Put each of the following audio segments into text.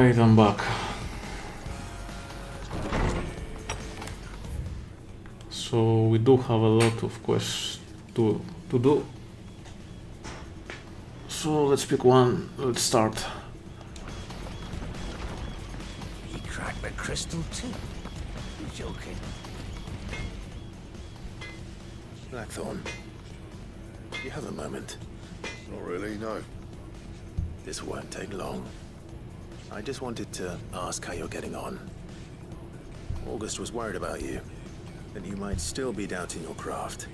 Alright, I'm back. So we do have a lot of quests to do. So let's pick one. Let's start. He cracked the crystal too. You're joking. Blackthorn, do you have a moment? Not really, no. This won't take long. I just wanted to ask how you're getting on. August was worried about you, that you might still be doubting your craft,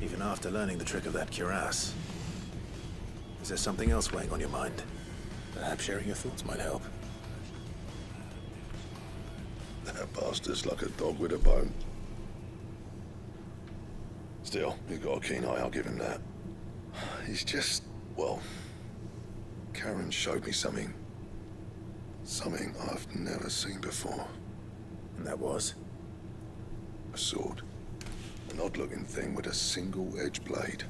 even after learning the trick of that cuirass. Is there something else weighing on your mind? Perhaps sharing your thoughts might help. That bastard's like a dog with a bone. Still, he's got a keen eye, I'll give him that. He's just, well, Karen showed me something. Something I've never seen before. And that was? A sword. An odd-looking thing with a single-edged blade.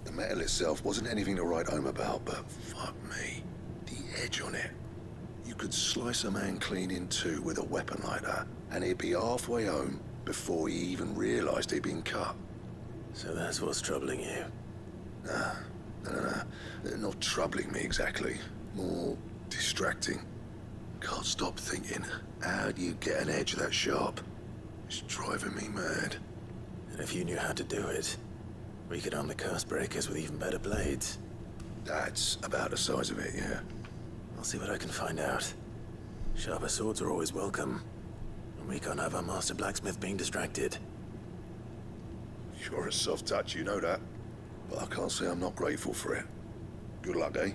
The metal itself wasn't anything to write home about, but fuck me, the edge on it. You could slice a man clean in two with a weapon like that, and he'd be halfway home before he even realized he'd been cut. So that's what's troubling you. No. Not troubling me exactly. More distracting. Can't stop thinking, how do you get an edge that sharp? It's driving me mad. And if you knew how to do it, we could arm the curse breakers with even better blades. That's about the size of it, yeah. I'll see what I can find out. Sharper swords are always welcome. And we can't have our master blacksmith being distracted. You're a soft touch, you know that. But I can't say I'm not grateful for it. Good luck, eh?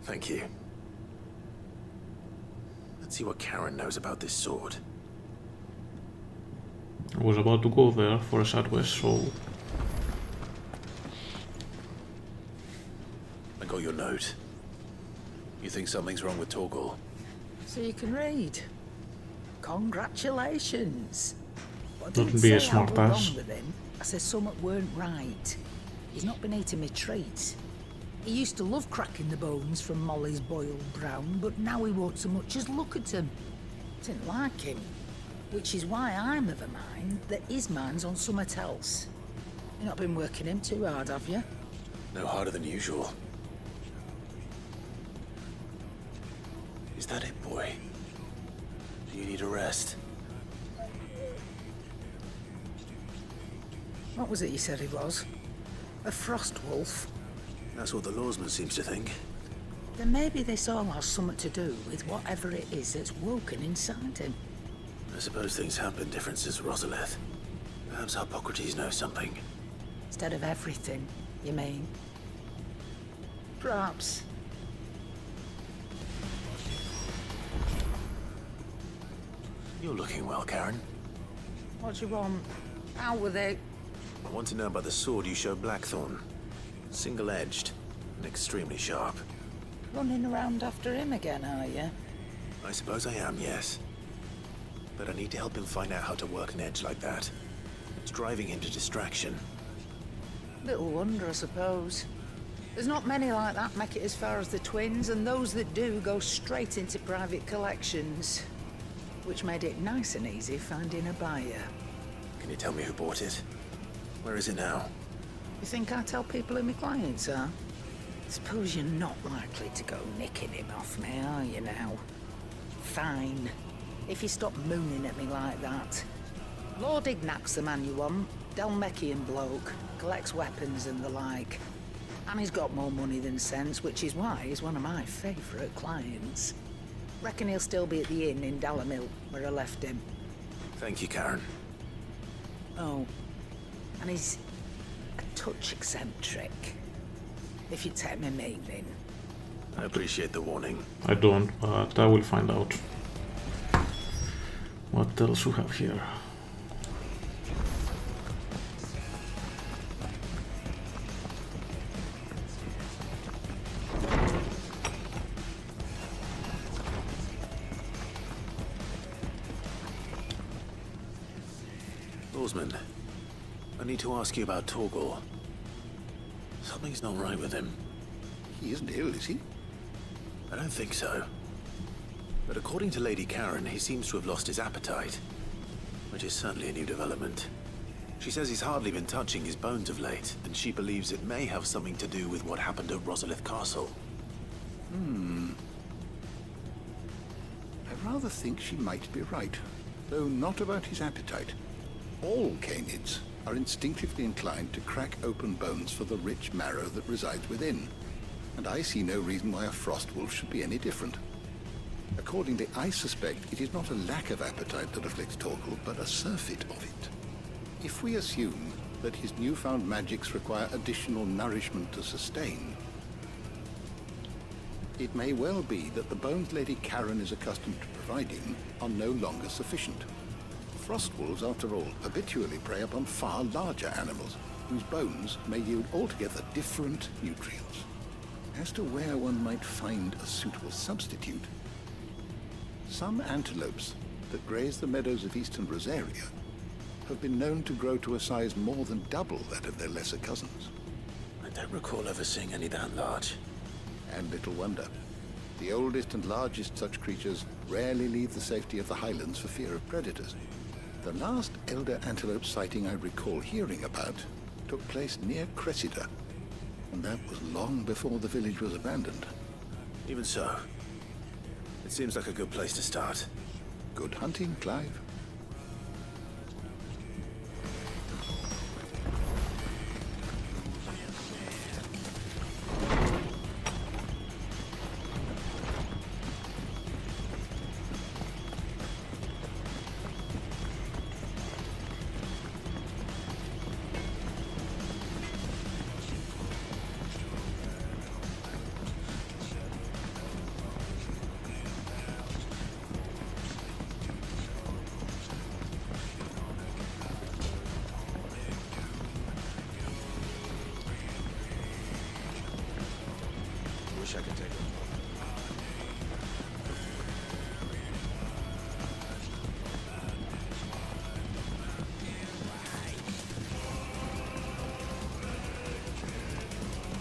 Thank you. Let's see what Karen knows about this sword. I was about to go there for a side quest, so I got your note. You think something's wrong with Torgal? So you can read. Congratulations. But I Don't didn't be a say I was smartass. wrong with him. I said something weren't right. He's not been eating me treats. He used to love cracking the bones from Molly's boiled brown, but now he won't so much as look at them. Didn't like him. Which is why I'm of a mind that his mind's on something else. You've not been working him too hard, have you? No harder than usual. Is that it, boy? Do you need a rest? What was it you said he was? A frost wolf? That's what the lawsman seems to think. Then maybe this all has something to do with whatever it is that's woken inside him. I suppose things have been different since Rosalith. Perhaps Hippocrates knows something. Instead of everything, you mean? Perhaps. You're looking well, Karen. What do you want? Out with it. I want to know about the sword you showed Blackthorn. Single-edged and extremely sharp. Running around after him again, are you? I suppose I am, yes. But I need to help him find out how to work an edge like that. It's driving him to distraction. Little wonder, I suppose. There's not many like that make it as far as the twins, and those that do go straight into private collections. Which made it nice and easy finding a buyer. Can you tell me who bought it? Where is it now? You think I tell people who my clients are? Suppose you're not likely to go nicking him off me, are you now? Fine. If you stop mooning at me like that. Lord Ignac's the man you want. Dalmekian bloke. Collects weapons and the like. And he's got more money than sense, which is why he's one of my favourite clients. Reckon he'll still be at the inn in Dalamil, where I left him. Thank you, Karen. Oh. And he's a touch eccentric. If you take my meaning. I appreciate the warning. I don't, but I will find out. What else we have here? Lawsman, I need to ask you about Torgal. Something's not right with him. He isn't ill, is he? I don't think so. But according to Lady Karen, he seems to have lost his appetite, which is certainly a new development. She says he's hardly been touching his bones of late, and she believes it may have something to do with what happened at Rosalith Castle. I rather think she might be right, though not about his appetite. All canids are instinctively inclined to crack open bones for the rich marrow that resides within, and I see no reason why a frostwolf should be any different. Accordingly, I suspect it is not a lack of appetite that afflicts Torgal, but a surfeit of it. If we assume that his newfound magics require additional nourishment to sustain, it may well be that the bones Lady Karen is accustomed to providing are no longer sufficient. Frostwolves, after all, habitually prey upon far larger animals, whose bones may yield altogether different nutrients. As to where one might find a suitable substitute, some antelopes that graze the meadows of eastern Rosaria have been known to grow to a size more than double that of their lesser cousins. I don't recall ever seeing any that large. And little wonder. The oldest and largest such creatures rarely leave the safety of the highlands for fear of predators. The last elder antelope sighting I recall hearing about took place near Cressida, and that was long before the village was abandoned. Even so, it seems like a good place to start. Good hunting, Clive. Wish I could take it.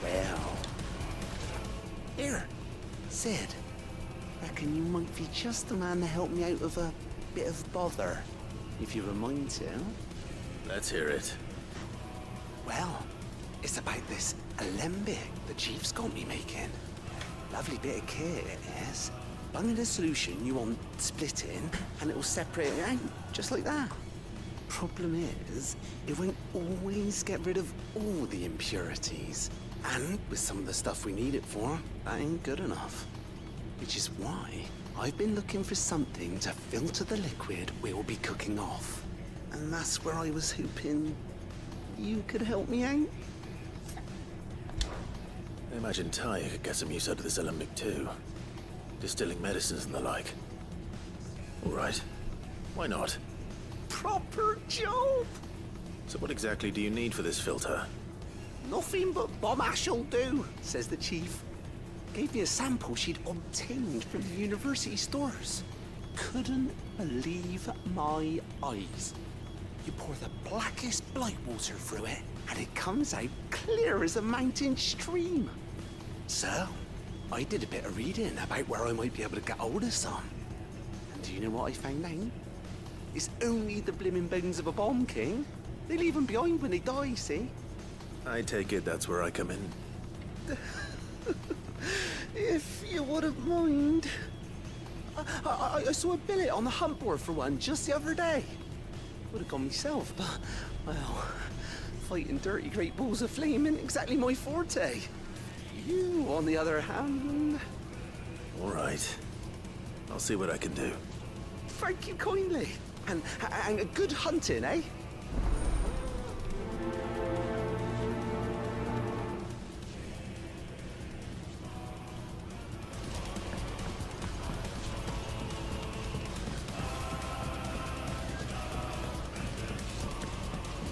Well. Here, Sid. Reckon you might be just the man to help me out of a bit of bother, if you were mind to. Let's hear it. Well, it's about this alembic the chief's got me making. Lovely bit of kit it is. Bung in a solution you want splitting, and it'll separate it out, just like that. Problem is, it won't always get rid of all the impurities. And with some of the stuff we need it for, that ain't good enough. Which is why I've been looking for something to filter the liquid we'll be cooking off. And that's where I was hoping you could help me out. I imagine Tyr could get some use out of this alembic too. Distilling medicines and the like. All right. Why not? Proper job! So what exactly do you need for this filter? Nothing but bomb ash'll do, says the chief. Gave me a sample she'd obtained from the university stores. Couldn't believe my eyes. You pour the blackest blight water through it, and it comes out clear as a mountain stream. So, I did a bit of reading about where I might be able to get hold of some. And do you know what I found out? It's only the blimmin' bones of a bomb king. They leave them behind when they die, see? I take it that's where I come in. If you wouldn't mind. I saw a billet on the hunt board for one just the other day. Would have gone myself, but, well, fighting dirty great balls of flame isn't exactly my forte. You, on the other hand... All right. I'll see what I can do. Thank you kindly. And good hunting, eh?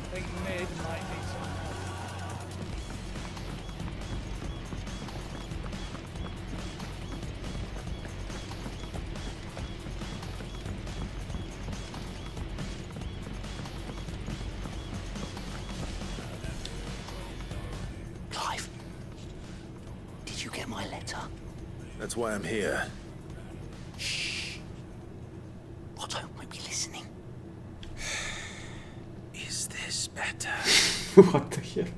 I think mid might need some help. Clive, did you get my letter? That's why I'm here. Shh. Otto might be listening. Is this better? What the hell?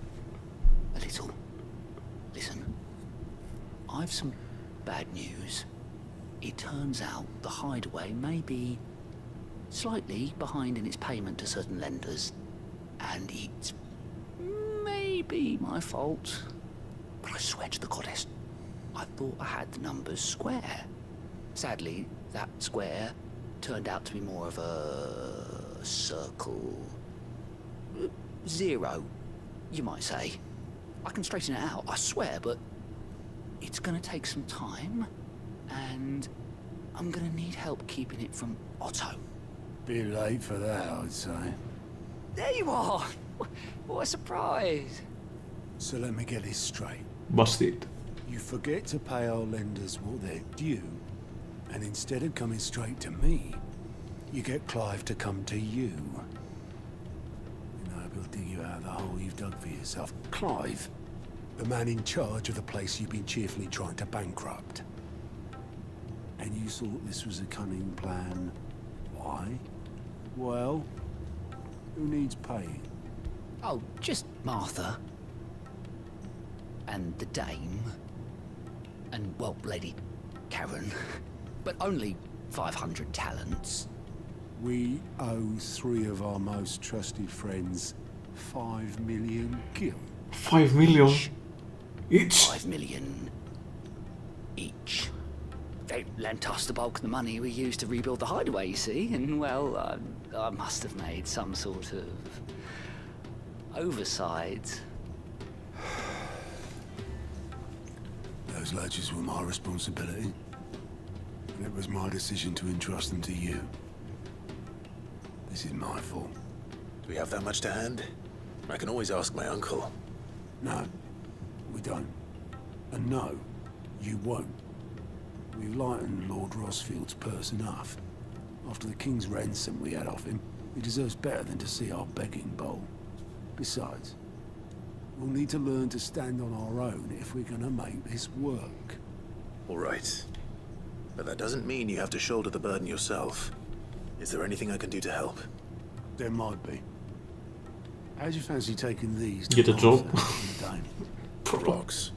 A little. Listen, I've some bad news. It turns out the Hideaway may be slightly behind in its payment to certain lenders, and it's maybe my fault. But I swear to the goddess, I thought I had the numbers square. Sadly, that square turned out to be more of a circle. Zero, you might say. I can straighten it out, I swear, but it's gonna take some time, and I'm gonna need help keeping it from Otto. Bit late for that, I'd say. There you are! What a surprise! So let me get this straight. Busted. You forget to pay our lenders what they're due, and instead of coming straight to me, you get Clive to come to you. And I will dig you out of the hole you've dug for yourself. Clive, the man in charge of the place you've been cheerfully trying to bankrupt. And you thought this was a cunning plan. Why? Well, who needs paying? Oh, just Martha. And the Dame. And, well, Lady Karen. But only 500 talents. We owe 3 of our most trusted friends 5 million gil. 5 million each. 5 million each. They lent us the bulk of the money we used to rebuild the Hideaway, you see, and, well, I must have made some sort of oversight. Those ledgers were my responsibility, and it was my decision to entrust them to you. This is my fault. Do we have that much to hand? I can always ask my uncle. No, we don't. And no, you won't. We've lightened Lord Rosfield's purse enough. After the king's ransom we had off him, he deserves better than to see our begging bowl. Besides, we'll need to learn to stand on our own if we're gonna make this work. All right. But that doesn't mean you have to shoulder the burden yourself. Is there anything I can do to help? There might be. How'd you fancy taking these to Get a job. Martha and the Dame? Rocks.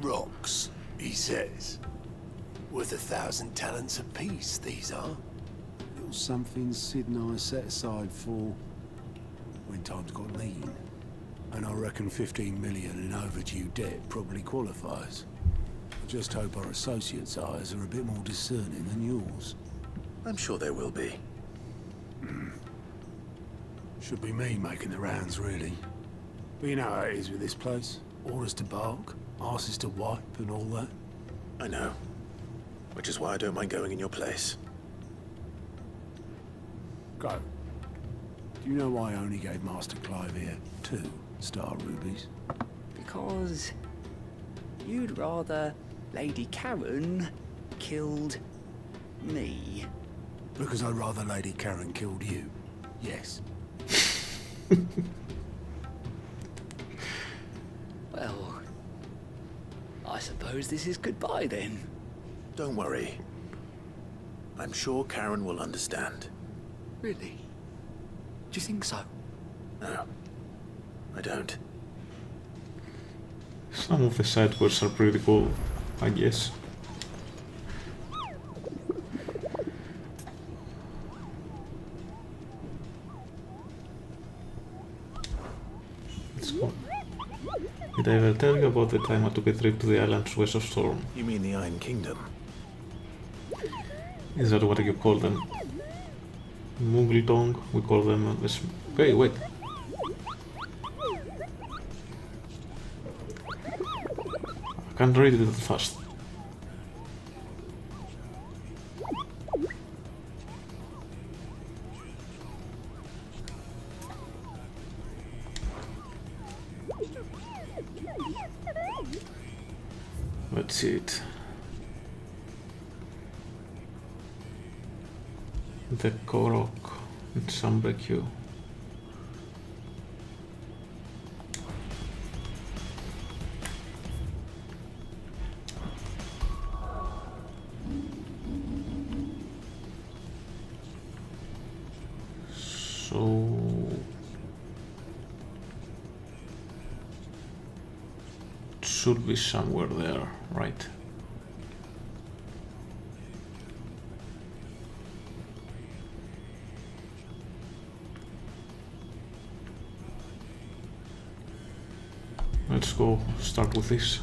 Rocks, he says. Worth 1,000 talents apiece, these are. Little something Sid and I set aside for when times got lean. And I reckon 15 million in overdue debt probably qualifies. I just hope our associates' eyes are a bit more discerning than yours. I'm sure there will be. Should be me making the rounds, really. But you know how it is with this place. Orders to bark, asses to wipe, and all that. I know. Which is why I don't mind going in your place. Go. Do you know why I only gave Master Clive here 2 star rubies? Because you'd rather Lady Karen killed me. Because I'd rather Lady Karen killed you. Yes. Well, I suppose this is goodbye then. Don't worry. I'm sure Karen will understand. Really? Do you think so? No, I don't. Some of the side quests are pretty cool, I guess. Let's go. Did I ever tell you about the time I took a trip to the islands west of Storm? You mean the Iron Kingdom? Is that what you call them? Muggletong? We call them... Hey, wait. I can't read it that fast. Let's see it. The Korok and Sambekyu. So it should be somewhere there, right? Let's go start with this.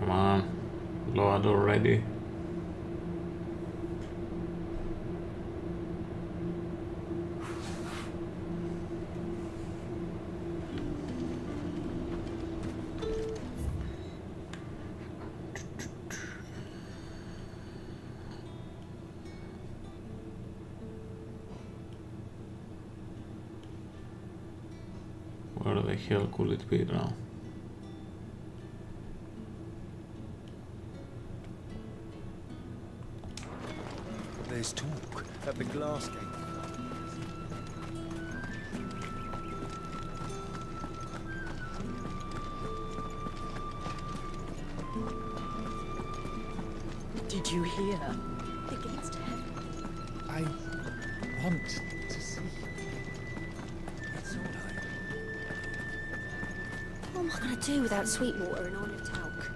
Come on, load already. Where the hell could it be now? There's talk at the glass gate. Did you hear? The gates to heaven. I want to see. That's all What am I gonna do without Sweetwater and Olive Talc?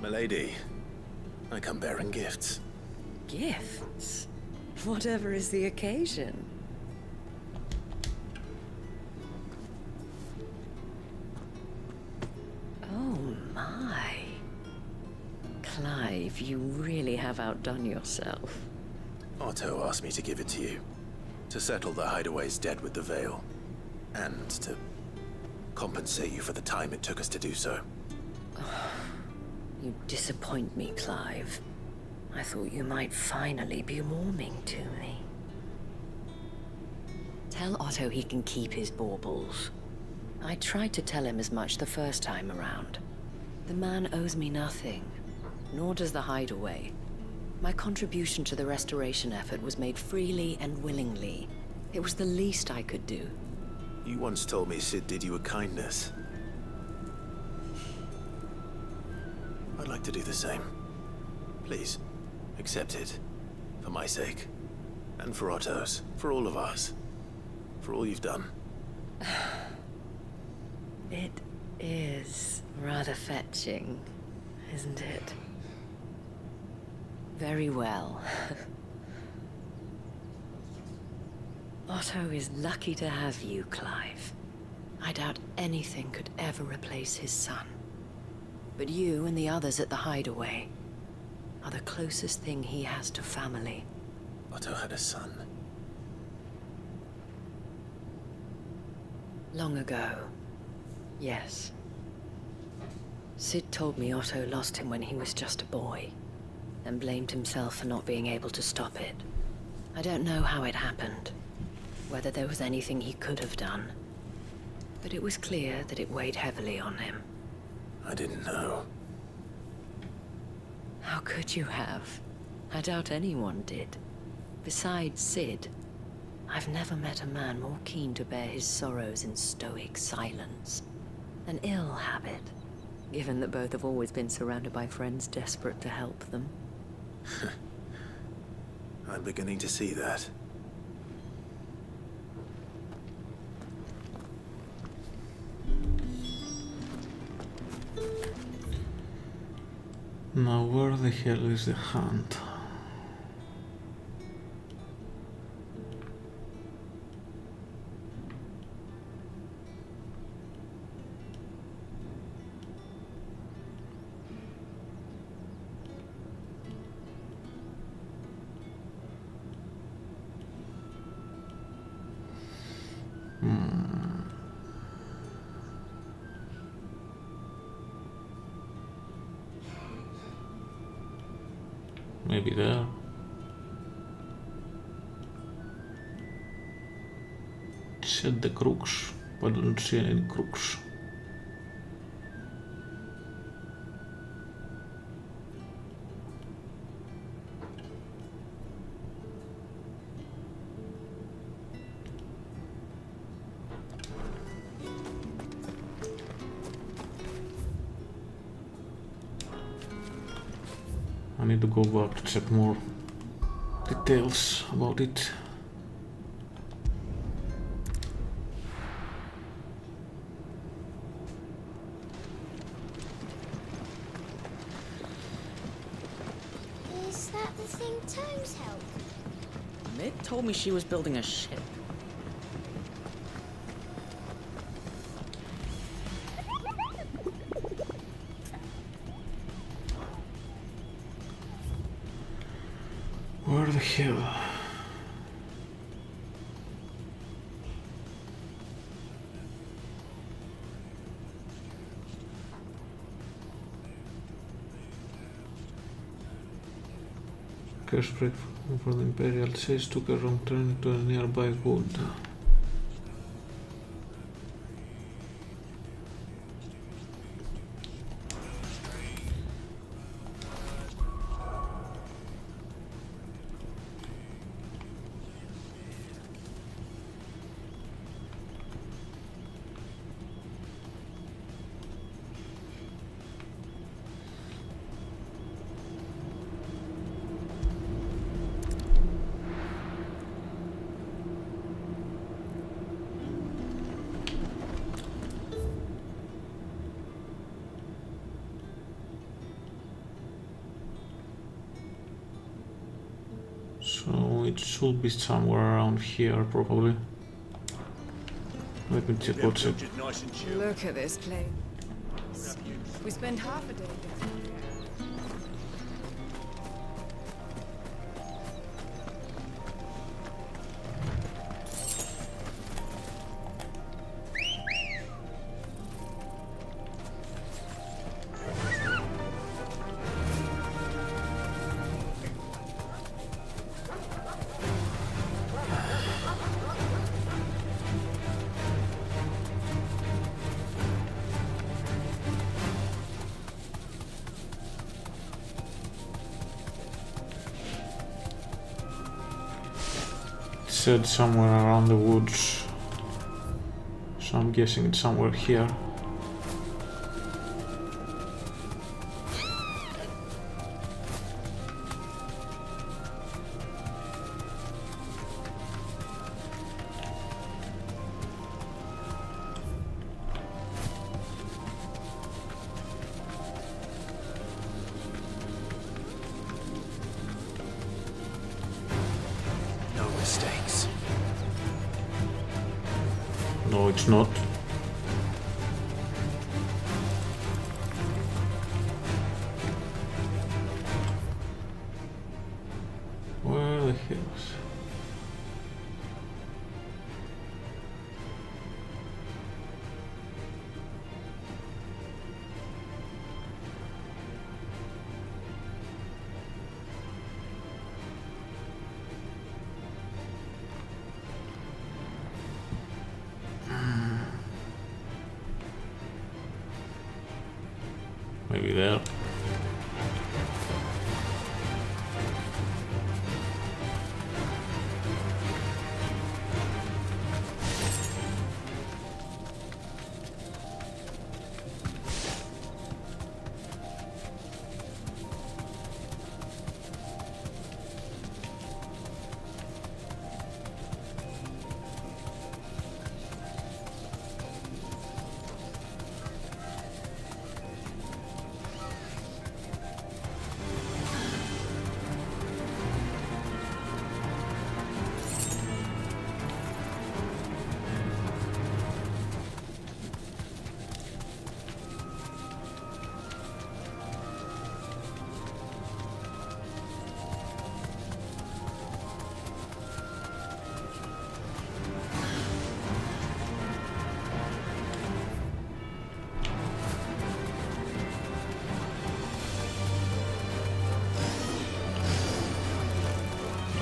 Milady, I come bearing gifts. Gifts? Whatever is the occasion. Oh my. Clive, you really have outdone yourself. Otto asked me to give it to you. To settle the Hideaway's debt with the Veil. And to compensate you for the time it took us to do so. You disappoint me, Clive. I thought you might finally be warming to me. Tell Otto he can keep his baubles. I tried to tell him as much the first time around. The man owes me nothing, nor does the Hideaway. My contribution to the restoration effort was made freely and willingly. It was the least I could do. You once told me Sid did you a kindness. I'd like to do the same. Please, accept it. For my sake. And for Otto's. For all of us. For all you've done. It is rather fetching, isn't it? Very well. Otto is lucky to have you, Clive. I doubt anything could ever replace his son. But you and the others at the Hideaway are the closest thing he has to family. Otto had a son. Long ago, yes. Sid told me Otto lost him when he was just a boy, and blamed himself for not being able to stop it. I don't know how it happened, whether there was anything he could have done, but it was clear that it weighed heavily on him. I didn't know. How could you have? I doubt anyone did. Besides Sid, I've never met a man more keen to bear his sorrows in stoic silence. An ill habit, given that both have always been surrounded by friends desperate to help them. I'm beginning to see that. Now where the hell is the hunt? Maybe there. Check the crooks, but I don't see any crooks. I need to go back to check more details about it. Is that the thing Tomes helped? Mick told me she was building a ship. Where the hell? Curse break for the Imperial Chase took a wrong turn to a nearby wood. So it should be somewhere around here, probably. Let me check what's it. Look at this place. We spend half a day there. Said somewhere around the woods, so I'm guessing it's somewhere here. No mistakes. No, it's not. Where the hell is... Maybe there.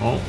Oh.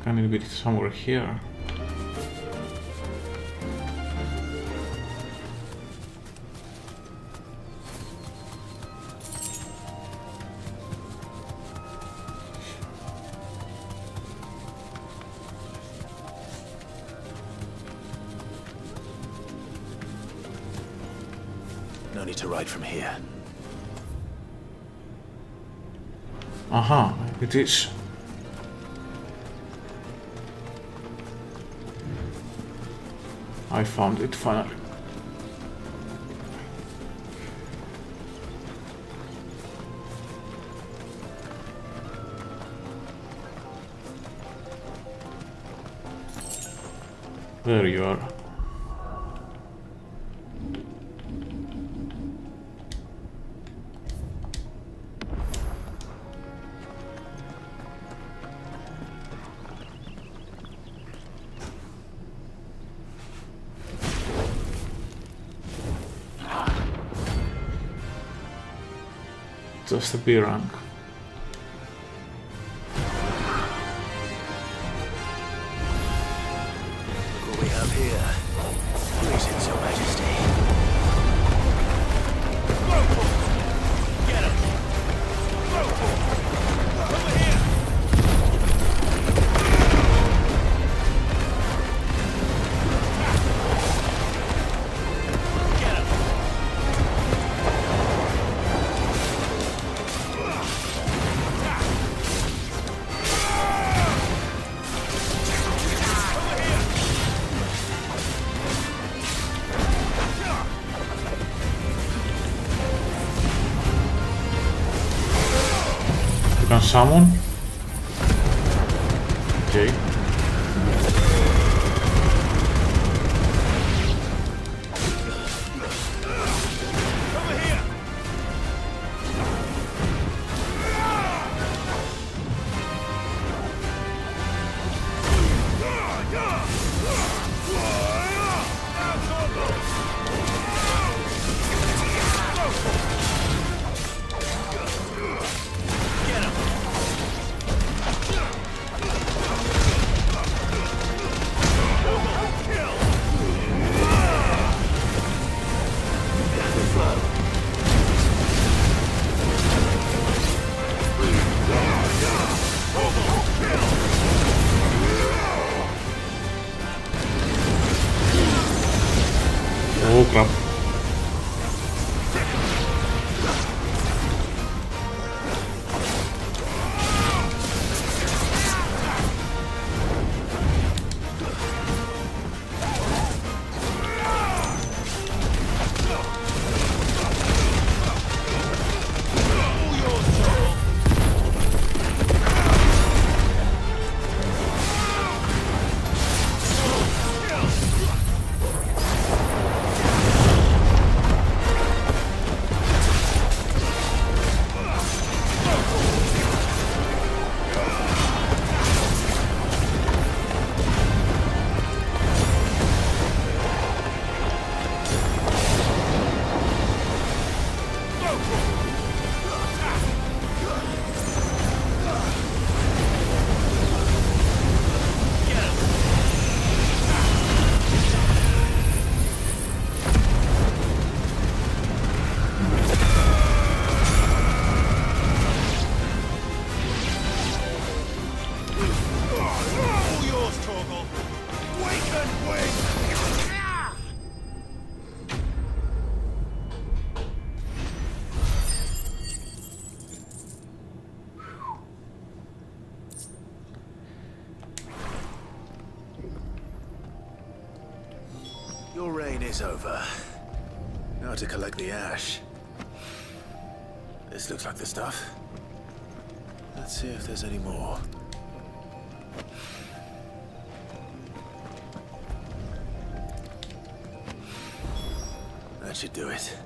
Can it be somewhere here? No need to ride from here. Aha, it is. I found it finally. There you are. Just a B rank. What we have here? Greetings, Your Majesty. Get him! Over here! Get him! You can summon? Okay. Oh crap. Your reign is over. Now to collect the ash. This looks like the stuff. Let's see if there's any more. That should do it.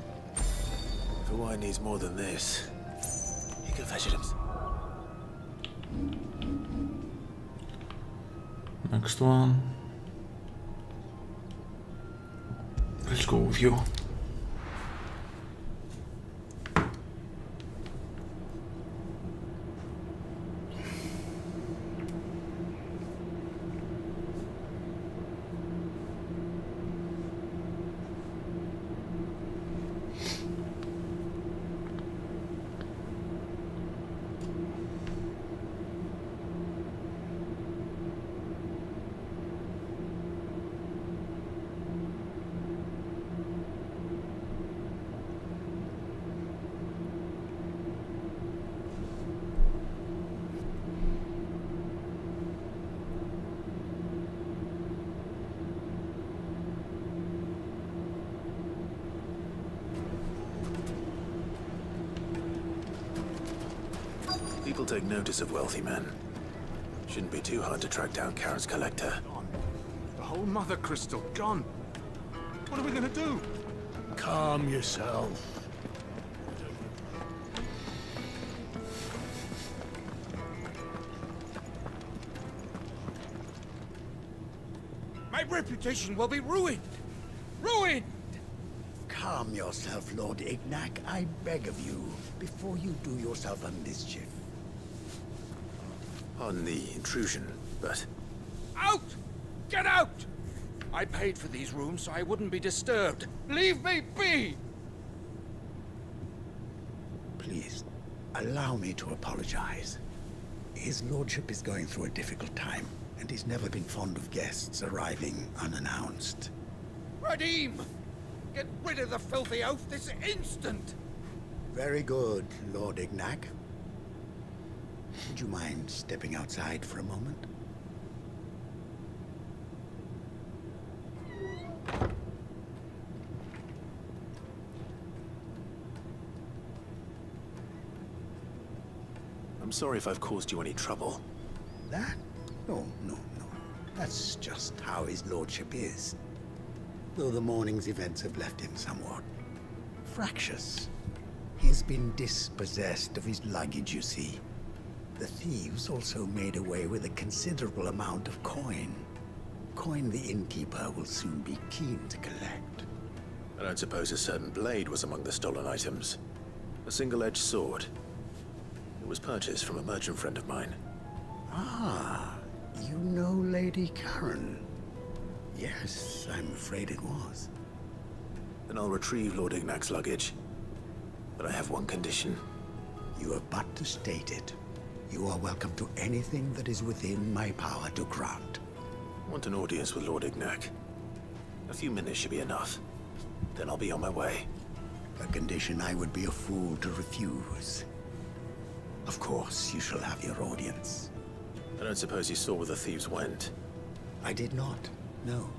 If Hawaii needs more than this, he can fetch it himself. Next one. Let's go with you. People take notice of wealthy men. Shouldn't be too hard to track down Karen's collector. The whole mother crystal gone. What are we gonna do? Calm yourself. My reputation will be ruined. Ruined! Calm yourself, Lord Ignac, I beg of you, before you do yourself a mischief. On the intrusion, but Out! Get out! I paid for these rooms so I wouldn't be disturbed. Leave me be! Please, allow me to apologize. His lordship is going through a difficult time, and he's never been fond of guests arriving unannounced. Radim! Get rid of the filthy oaf this instant! Very good, Lord Ignac. Would you mind stepping outside for a moment? I'm sorry if I've caused you any trouble. That? No. That's just how his lordship is. Though the morning's events have left him somewhat fractious. He's been dispossessed of his luggage, you see. The thieves also made away with a considerable amount of coin. Coin the innkeeper will soon be keen to collect. I don't suppose a certain blade was among the stolen items. A single-edged sword. It was purchased from a merchant friend of mine. Ah, you know Lady Karen. Yes, I'm afraid it was. Then I'll retrieve Lord Ignac's luggage. But I have one condition. You have but to state it. You are welcome to anything that is within my power to grant. I want an audience with Lord Ignac. A few minutes should be enough. Then I'll be on my way. A condition I would be a fool to refuse. Of course, you shall have your audience. I don't suppose you saw where the thieves went. I did not, no.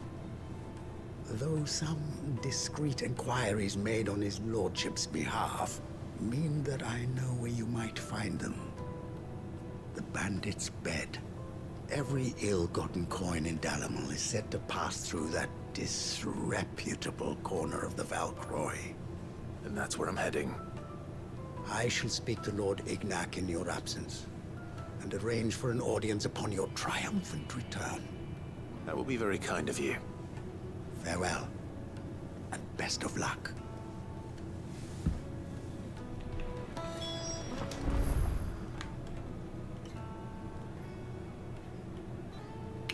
Though some discreet inquiries made on his lordship's behalf mean that I know where you might find them. The bandit's bed. Every ill-gotten coin in Dalamul is said to pass through that disreputable corner of the Valcroy. And that's where I'm heading. I shall speak to Lord Ignac in your absence, and arrange for an audience upon your triumphant return. That will be very kind of you. Farewell, and best of luck.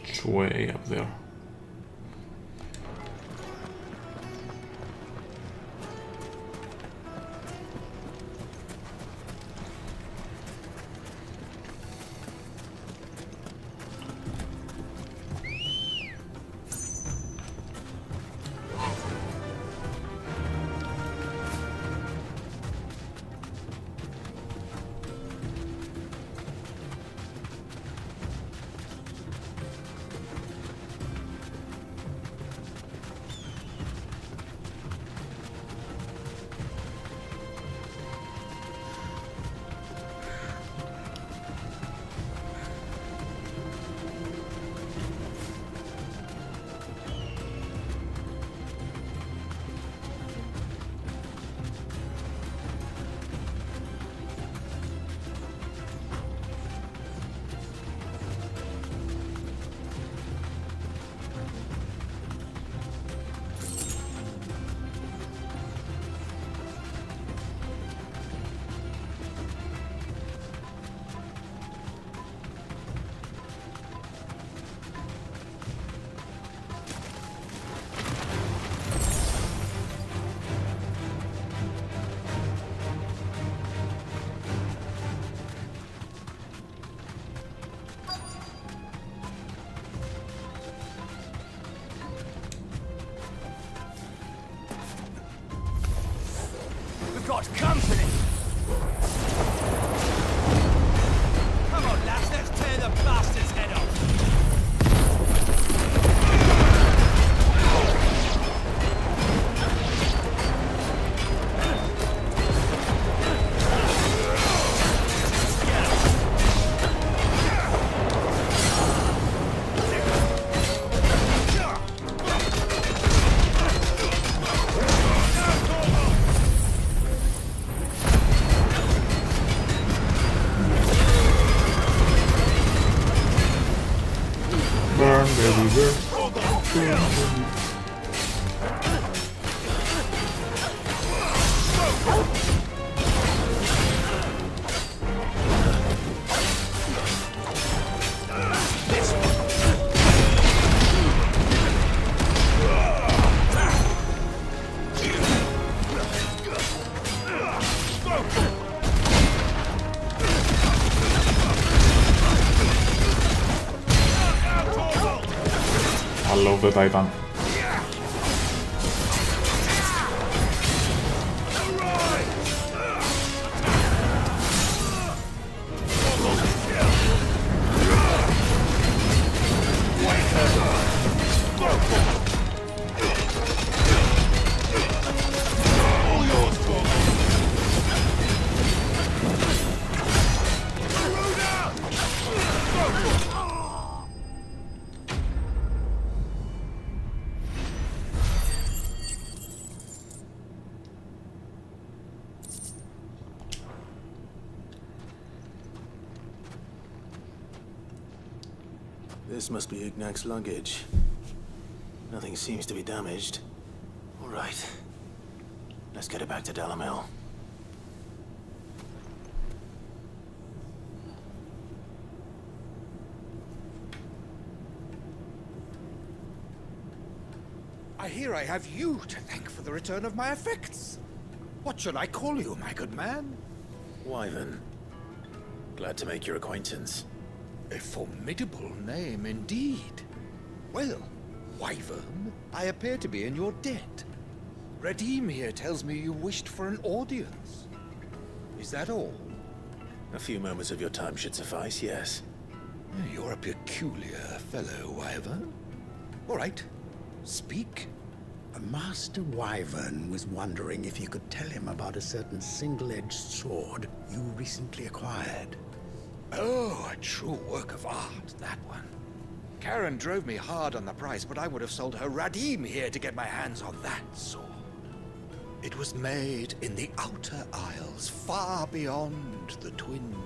It's way up there. got company! Come on, lads, let's tear the bastard's head off! Burn, baby, burn. I love the Titan. This must be Ignac's luggage. Nothing seems to be damaged. All right. Let's get it back to Dalamel. I hear I have you to thank for the return of my effects. What should I call you, my good man? Wyvern. Glad to make your acquaintance. A formidable name indeed. Well, Wyvern, I appear to be in your debt. Redeem here tells me you wished for an audience. Is that all? A few moments of your time should suffice, yes. You're a peculiar fellow, Wyvern. All right, speak. Master Wyvern was wondering if you could tell him about a certain single-edged sword you recently acquired. Oh, a true work of art, that one. Karen drove me hard on the price, but I would have sold her Radim here to get my hands on that sword. It was made in the Outer Isles, far beyond the Twins,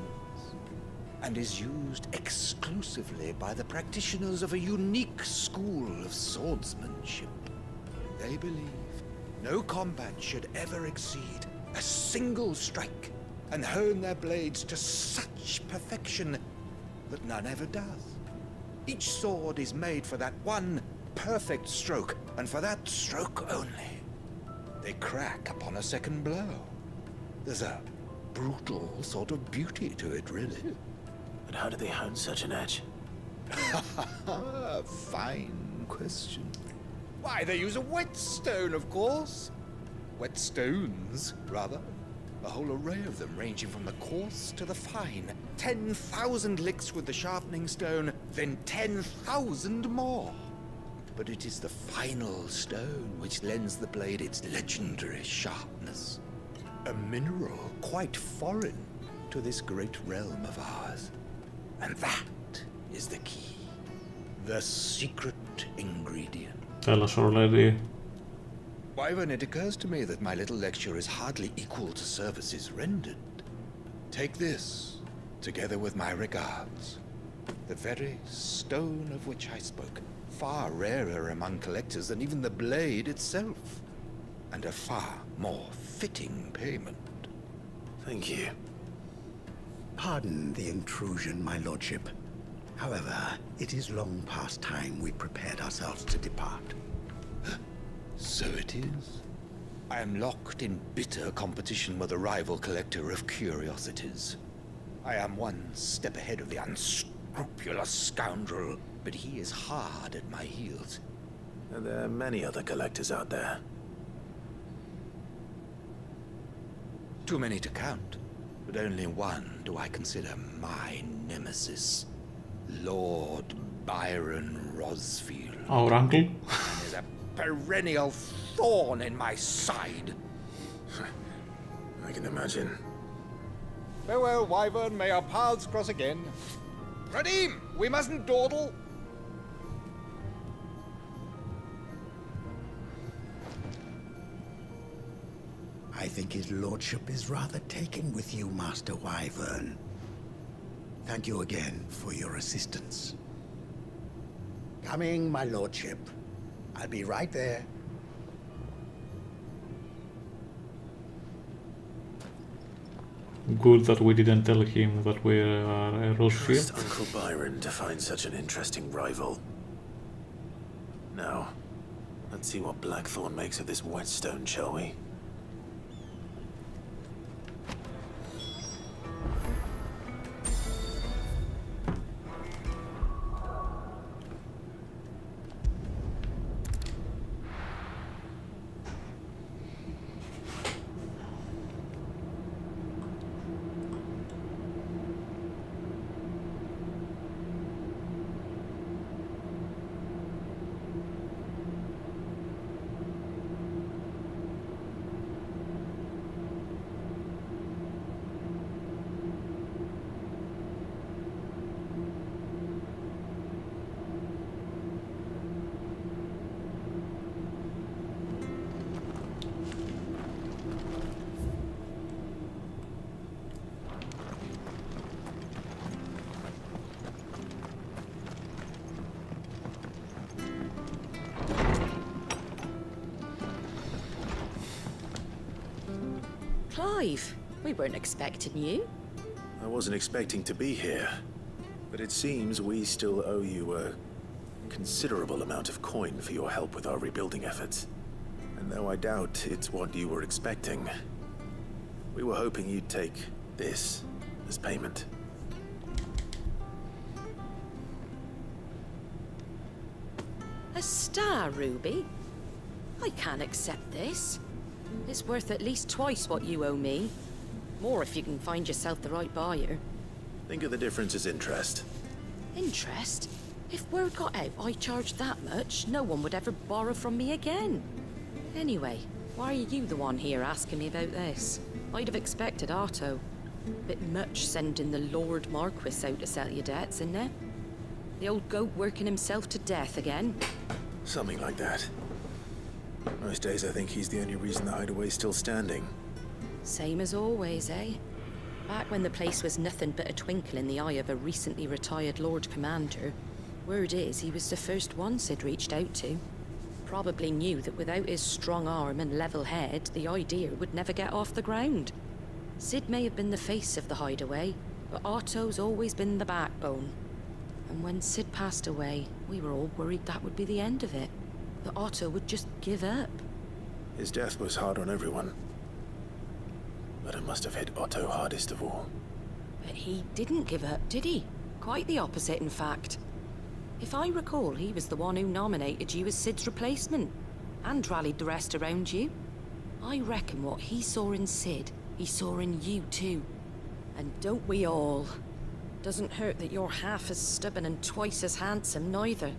and is used exclusively by the practitioners of a unique school of swordsmanship. They believe no combat should ever exceed a single strike, and hone their blades to such perfection that none ever does. Each sword is made for that one perfect stroke, and for that stroke only. They crack upon a second blow. There's a brutal sort of beauty to it, really. But how do they hone such an edge? Fine question. Why, they use a whetstone, of course. Whetstones, rather. A whole array of them, ranging from the coarse to the fine. 10,000 licks with the sharpening stone, then 10,000 more. But it is the final stone which lends the blade its legendary sharpness. A mineral quite foreign to this great realm of ours. And that is the key. The secret ingredient. Tell us already. Wyvern, it occurs to me that my little lecture is hardly equal to services rendered. Take this, together with my regards. The very stone of which I spoke, far rarer among collectors than even the blade itself, and a far more fitting payment. Thank you. Pardon the intrusion, my lordship. However, it is long past time we prepared ourselves to depart. So it is. I am locked in bitter competition with a rival collector of curiosities. I am one step ahead of the unscrupulous scoundrel, but he is hard at my heels. And there are many other collectors out there. Too many to count, but only one do I consider my nemesis. Lord Byron Rosfield. Our uncle? Man is a perennial thorn in my side. I can imagine. Farewell, Wyvern. May our paths cross again. Radim, we mustn't dawdle. I think his lordship is rather taken with you, Master Wyvern. Thank you again for your assistance. Coming, my lordship. I'll be right there. Good that we didn't tell him that we are a Rosefield. Trust Uncle Byron to find such an interesting rival. Now, let's see what Blackthorn makes of this whetstone, shall we? Clive, we weren't expecting you. I wasn't expecting to be here, but it seems we still owe you a considerable amount of coin for your help with our rebuilding efforts. And though I doubt it's what you were expecting, we were hoping you'd take this as payment. A star ruby? I can't accept this. It's worth at least twice what you owe me. More if you can find yourself the right buyer. Think of the difference as interest. Interest? If word got out I charged that much, no one would ever borrow from me again. Anyway, why are you the one here asking me about this? I'd have expected Otto. Bit much sending the Lord Marquis out to sell your debts, isn't it? The old goat working himself to death again? Something like that. Most days I think he's the only reason the hideaway's still standing. Same as always, eh? Back when the place was nothing but a twinkle in the eye of a recently retired Lord Commander, word is he was the first one Sid reached out to. Probably knew that without his strong arm and level head, the idea would never get off the ground. Sid may have been the face of the hideaway, but Otto's always been the backbone. And when Sid passed away, we were all worried that would be the end of it. That Otto would just give up. His death was hard on everyone. But it must have hit Otto hardest of all. But he didn't give up, did he? Quite the opposite, in fact. If I recall, he was the one who nominated you as Sid's replacement, and rallied the rest around you. I reckon what he saw in Sid, he saw in you too. And don't we all? Doesn't hurt that you're half as stubborn and twice as handsome, neither.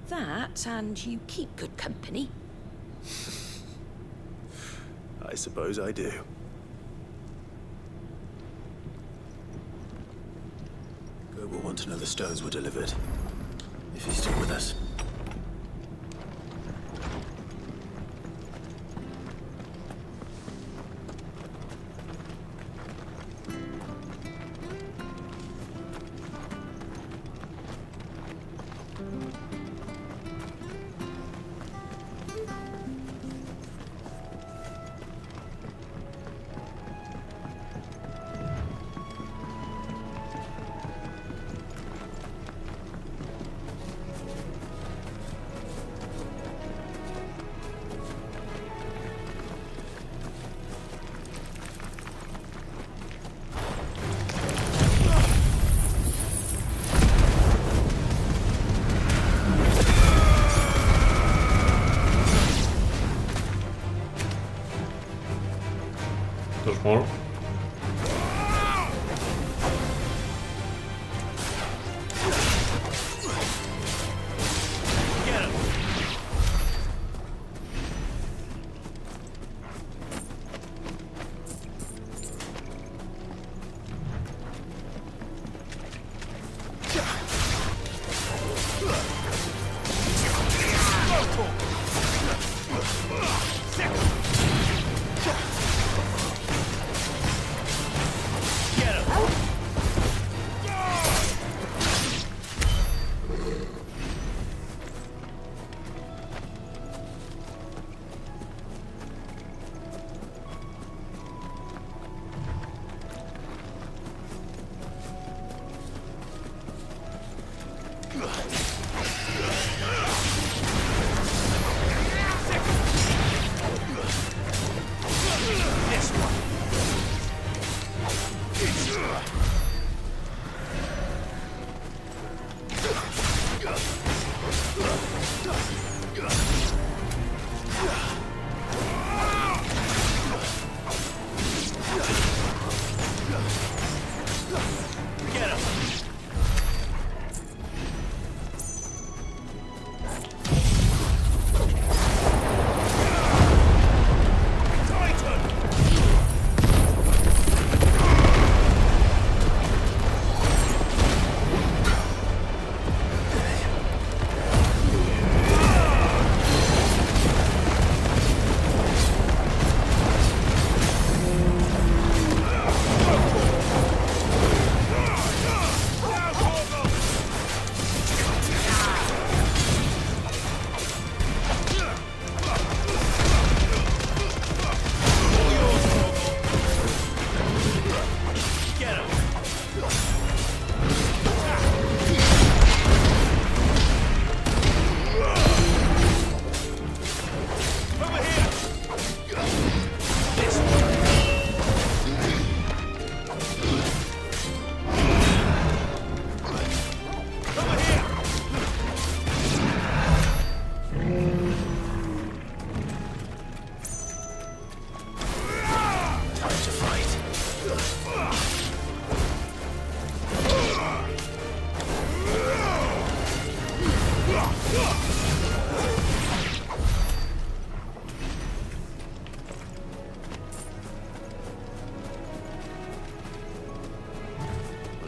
That, and you keep good company. I suppose I do. Go will want to know the stones were delivered. If he's still with us.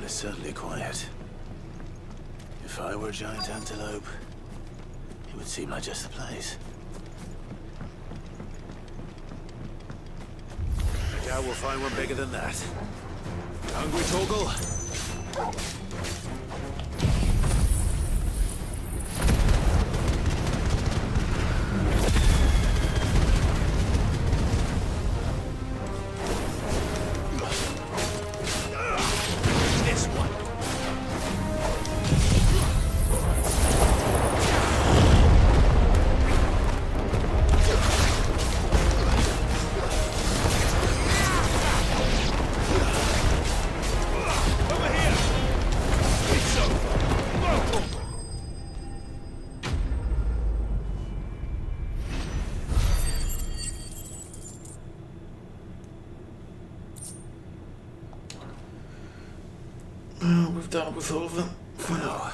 is certainly quiet. If I were a giant antelope, it would seem like just the place. I doubt we'll find one bigger than that. Hungry, Torgal? We've done it with all of them. For now.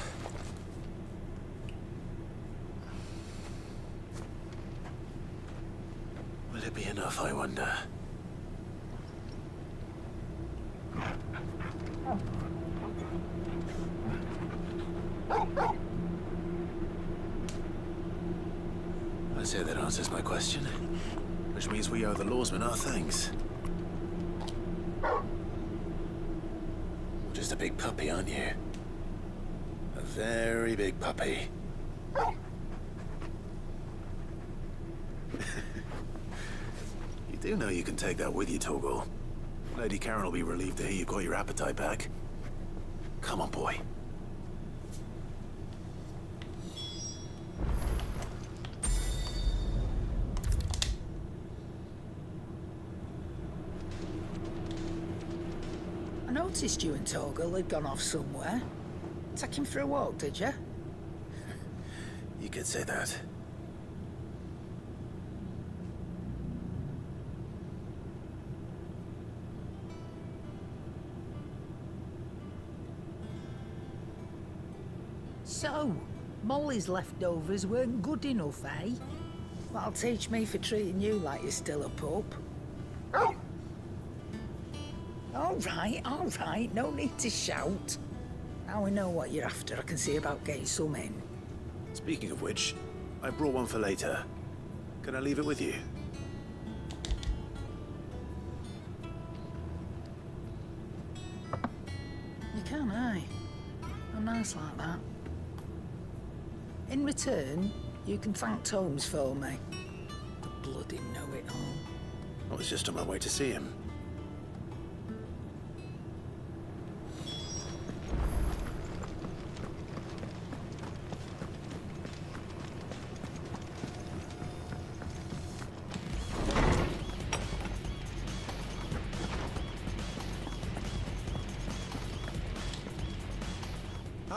Will it be enough, I wonder? I say that answers my question. Which means we owe the lawsmen our thanks. Just a big puppy, aren't you? A very big puppy. You do know you can take that with you, Torgal. Lady Karen will be relieved to hear you got your appetite back. Come on, boy. I noticed you and Torgal had gone off somewhere. Take him for a walk, did you? You could say that. So, Molly's leftovers weren't good enough, eh? That'll teach me for treating you like you're still a pup. All right, no need to shout. Now we know what you're after, I can see about getting some in. Speaking of which, I brought one for later. Can I leave it with you? You can, aye. I'm nice like that. In return, you can thank Tomes for me. The bloody know-it-all. I was just on my way to see him.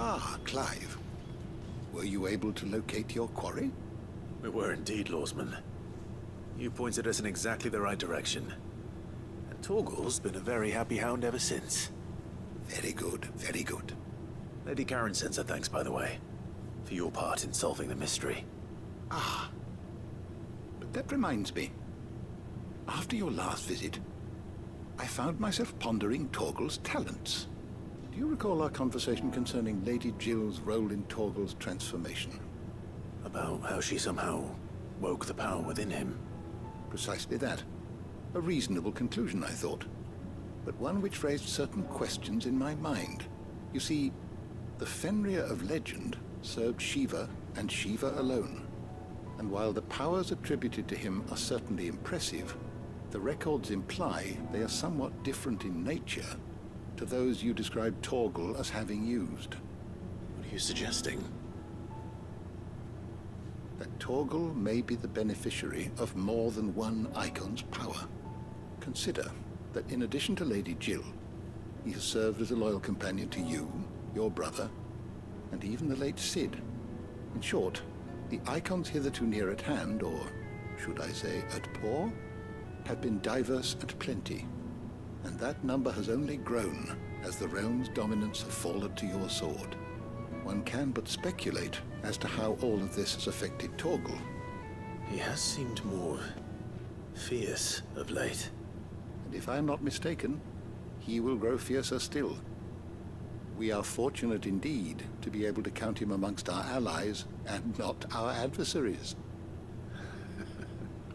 Ah, Clive. Were you able to locate your quarry? We were indeed, Lawsman. You pointed us in exactly the right direction. And Torgal's been a very happy hound ever since. Very good, very good. Lady Karen sends her thanks, by the way, for your part in solving the mystery. Ah. But that reminds me. After your last visit, I found myself pondering Torgal's talents. Do you recall our conversation concerning Lady Jill's role in Torgal's transformation? About how she somehow woke the power within him? Precisely that. A reasonable conclusion, I thought. But one which raised certain questions in my mind. You see, the Fenrir of legend served Shiva and Shiva alone. And while the powers attributed to him are certainly impressive, the records imply they are somewhat different in nature to those you described Torgal as having used. What are you suggesting? That Torgal may be the beneficiary of more than one Icon's power. Consider that in addition to Lady Jill, he has served as a loyal companion to you, your brother, and even the late Cid. In short, the Icons hitherto near at hand, or should I say at paw, have been diverse and plenty. And that number has only grown as the realm's dominance have fallen to your sword. One can but speculate as to how all of this has affected Torgal. He has seemed more fierce of late. And if I am not mistaken, he will grow fiercer still. We are fortunate indeed to be able to count him amongst our allies and not our adversaries.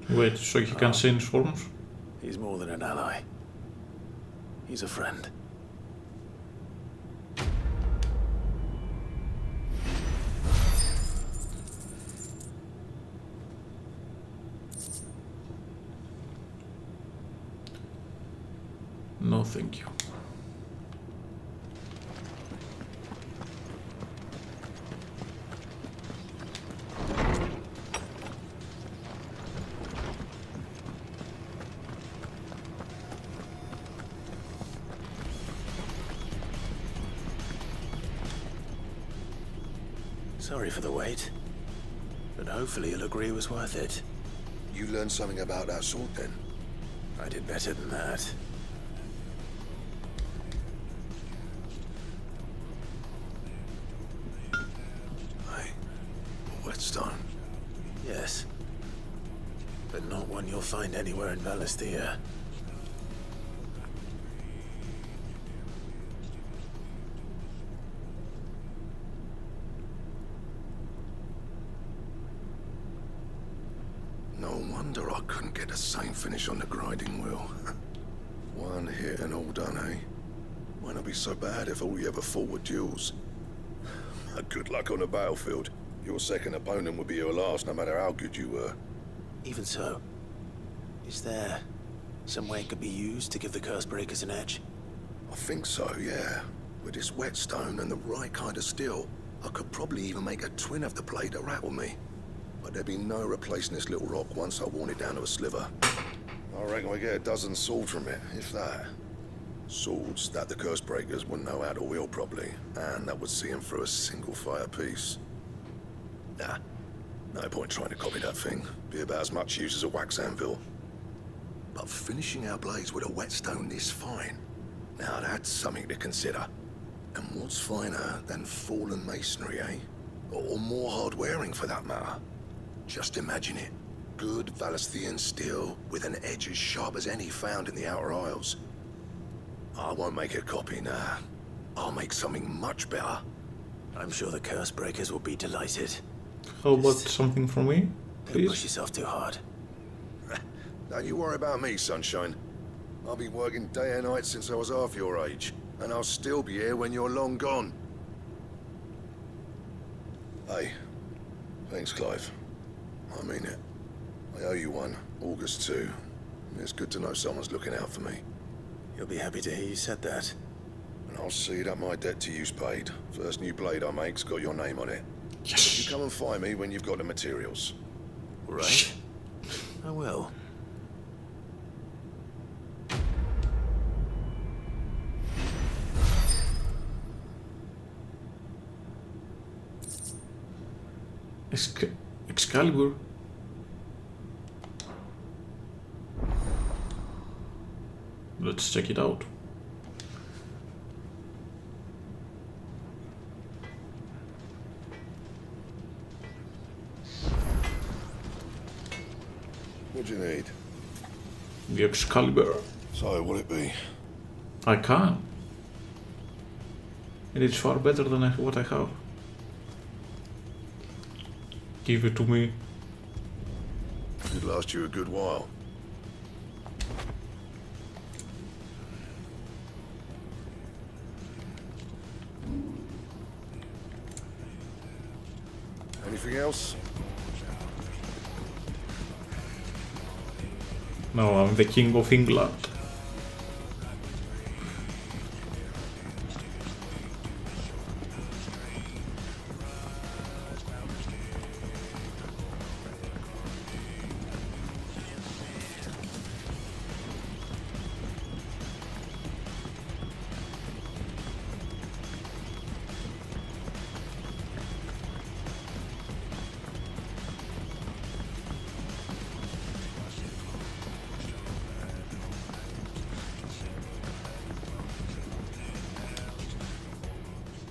Wait, so he can change forms? He's more than an ally. He's a friend. No, thank you. Sorry for the wait, but hopefully you'll agree it was worth it. You learned something about that sword then? I did better than that. Whetstone? Yes. But not one you'll find anywhere in Valisthea. No wonder I couldn't get the same finish on the grinding wheel. One hit and all done, eh? Might not be so bad if all you ever fought were duels. Good luck on the battlefield. Your second opponent would be your last, no matter how good you were. Even so, is there some way it could be used to give the Cursebreakers an edge? I think so, yeah. With this whetstone and the right kind of steel, I could probably even make a twin of the blade to rattle me. But there'd be no replacing this little rock once I worn it down to a sliver. I reckon we get a dozen swords from it, if that. Swords that the Cursebreakers wouldn't know how to wield properly, and that would see them through a single fire piece. Nah, no point trying to copy that thing. Be about as much use as a wax anvil. But finishing our blades with a whetstone this fine, now that's something to consider. And what's finer than fallen masonry, eh? Or more hard-wearing, for that matter. Just imagine it. Good Valisthean steel with an edge as sharp as any found in the Outer Isles. I won't make a copy, nah. I'll make something much better. I'm sure the Cursebreakers will be delighted. How about something from me, Don't please? push yourself too hard. Don't you worry about me, sunshine. I've been working day and night since I was half your age, and I'll still be here when you're long gone. Hey, thanks, Clive. I mean it. I owe you one, August too. It's good to know someone's looking out for me. You'll be happy to hear you said that. And I'll see that my debt to you's paid. First new blade I make's got your name on it. Yes. You come and find me when you've got the materials. Right? I will. Excalibur. Let's check it out. What do you need? The Excalibur. So, what'll it be? I can. And it's far better than what I have. Give it to me. It'd last you a good while. Anything else? No, I'm the King of England.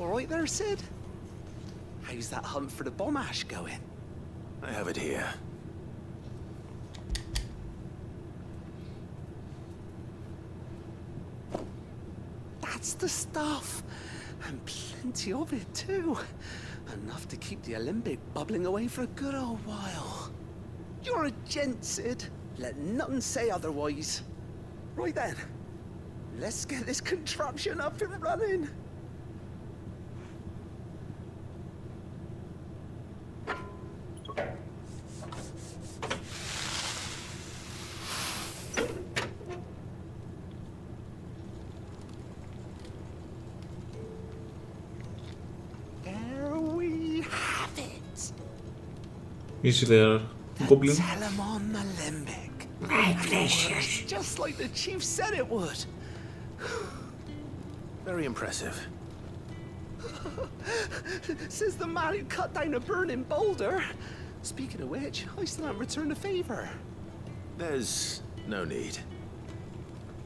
All right there, Sid? How's that hunt for the bomb ash going? I have it here. That's the stuff. And plenty of it, too. Enough to keep the Alembic bubbling away for a good old while. You're a gent, Sid. Let nothing say otherwise. Right then, let's get this contraption up and running. There we have it. Is there goblin? Telemon Alembic. Magnificent. Just like the chief said it would. Very impressive. Says the man who cut down a burning boulder. Speaking of which, I still haven't returned the favor. There's no need.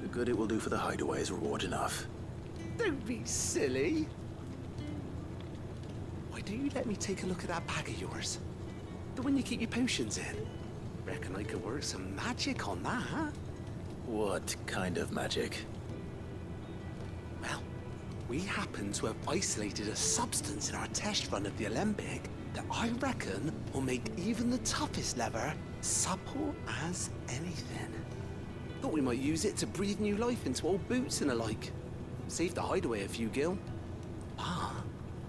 The good it will do for the hideaway is reward enough. Don't be silly. Why don't you let me take a look at that bag of yours? The one you keep your potions in. Reckon I could work some magic on that, huh? What kind of magic? Well, we happen to have isolated a substance in our test run of the Alembic that I reckon will make even the toughest lever supple as anything. Thought we might use it to breathe new life into old boots and the like. Save the hideaway a few gil. Ah,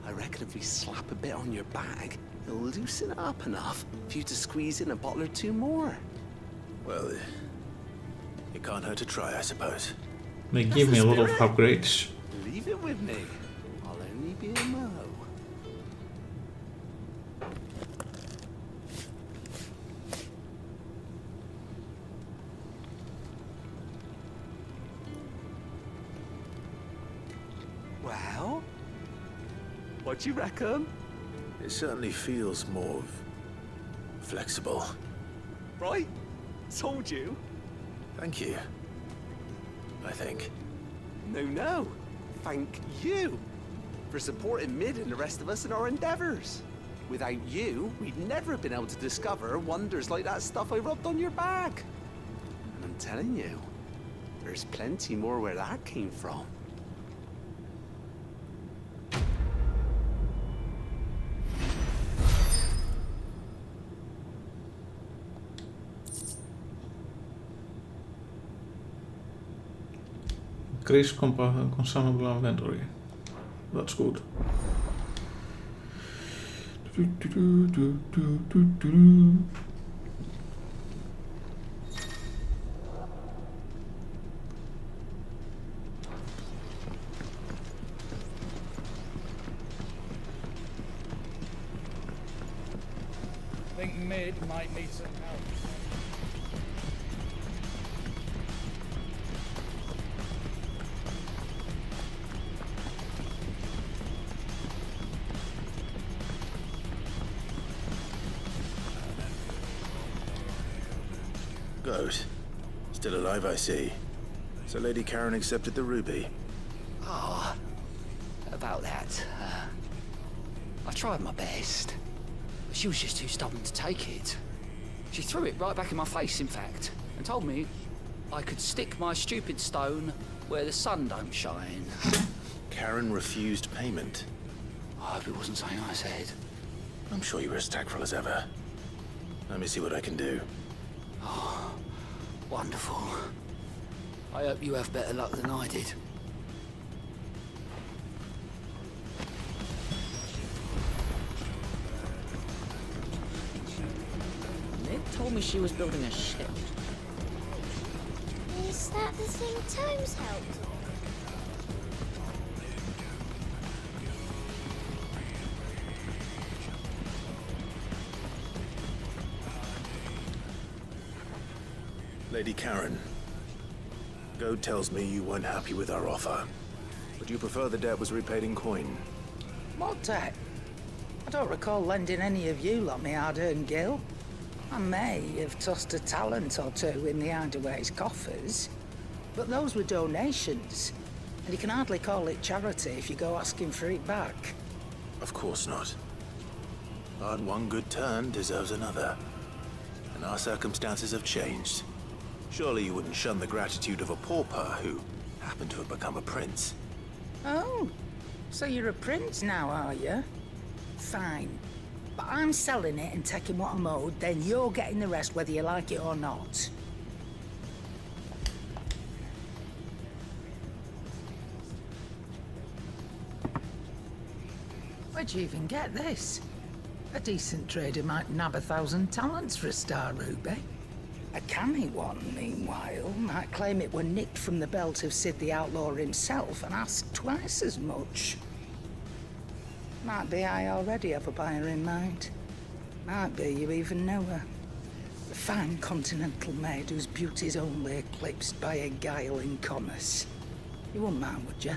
I reckon if we slap a bit on your bag, it'll loosen it up enough for you to squeeze in a bottle or two more. Well, it can't hurt to try, I suppose. They give me a lot of upgrades. Leave it with me. I'll only be a mo. Well, what do you reckon? It certainly feels more flexible. Right? Told you. Thank you. I think. No. Thank you for supporting Mid and the rest of us in our endeavors. Without you, we'd never have been able to discover wonders like that stuff I rubbed on your back. And I'm telling you, there's plenty more where that came from. Increase consumable inventory. That's good. I think Mid might need some help. Goat. Still alive, I see. So Lady Karen accepted the ruby. Oh, about that. I tried my best. But she was just too stubborn to take it. She threw it right back in my face, in fact, and told me I could stick my stupid stone where the sun don't shine. Karen refused payment. I hope it wasn't something I said. I'm sure you were as tactful as ever. Let me see what I can do. Oh, wonderful. I hope you have better luck than I did. Nick told me she was building a ship. Is that the thing Tomes helped on? Lady Karen, Goad tells me you weren't happy with our offer. Would you prefer the debt was repaid in coin? What debt? I don't recall lending any of you lot me hard-earned gil. I may have tossed a talent or two in the hideaway's coffers, but those were donations, and you can hardly call it charity if you go asking for it back. Of course not. But one good turn deserves another. And our circumstances have changed. Surely you wouldn't shun the gratitude of a pauper who happened to have become a prince. Oh, So you're a prince now, are you? Fine. But I'm selling it and taking what I'm owed, then you're getting the rest whether you like it or not. Where'd you even get this? A decent trader might nab 1,000 talents for a star ruby. A canny one, meanwhile, might claim it were nicked from the belt of Sid the Outlaw himself and ask twice as much. Might be I already have a buyer in mind. Might be you even know her. A fine continental maid whose beauty's only eclipsed by a guile in commerce. You wouldn't mind, would you?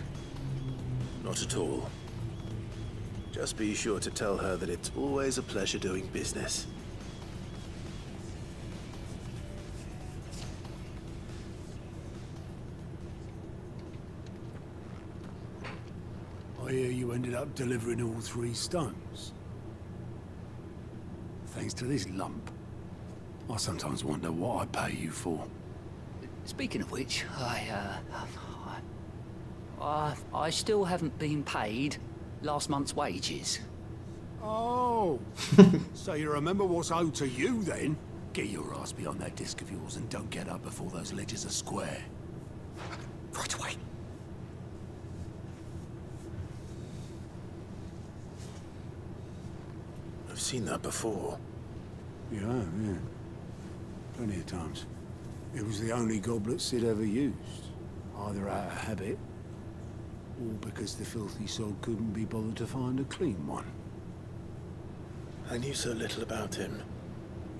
Not at all. Just be sure to tell her that it's always a pleasure doing business. I hear you ended up delivering all 3 stones. Thanks to this lump. I sometimes wonder what I pay you for. Speaking of which, I still haven't been paid last month's wages. Oh, so you remember what's owed to you then? Get your ass behind that disc of yours and don't get up before those ledgers are square. Right away. I've seen that before. Yeah, yeah. Plenty of times. It was the only goblet Sid ever used. Either out of habit, or because the filthy sod couldn't be bothered to find a clean one. I knew so little about him.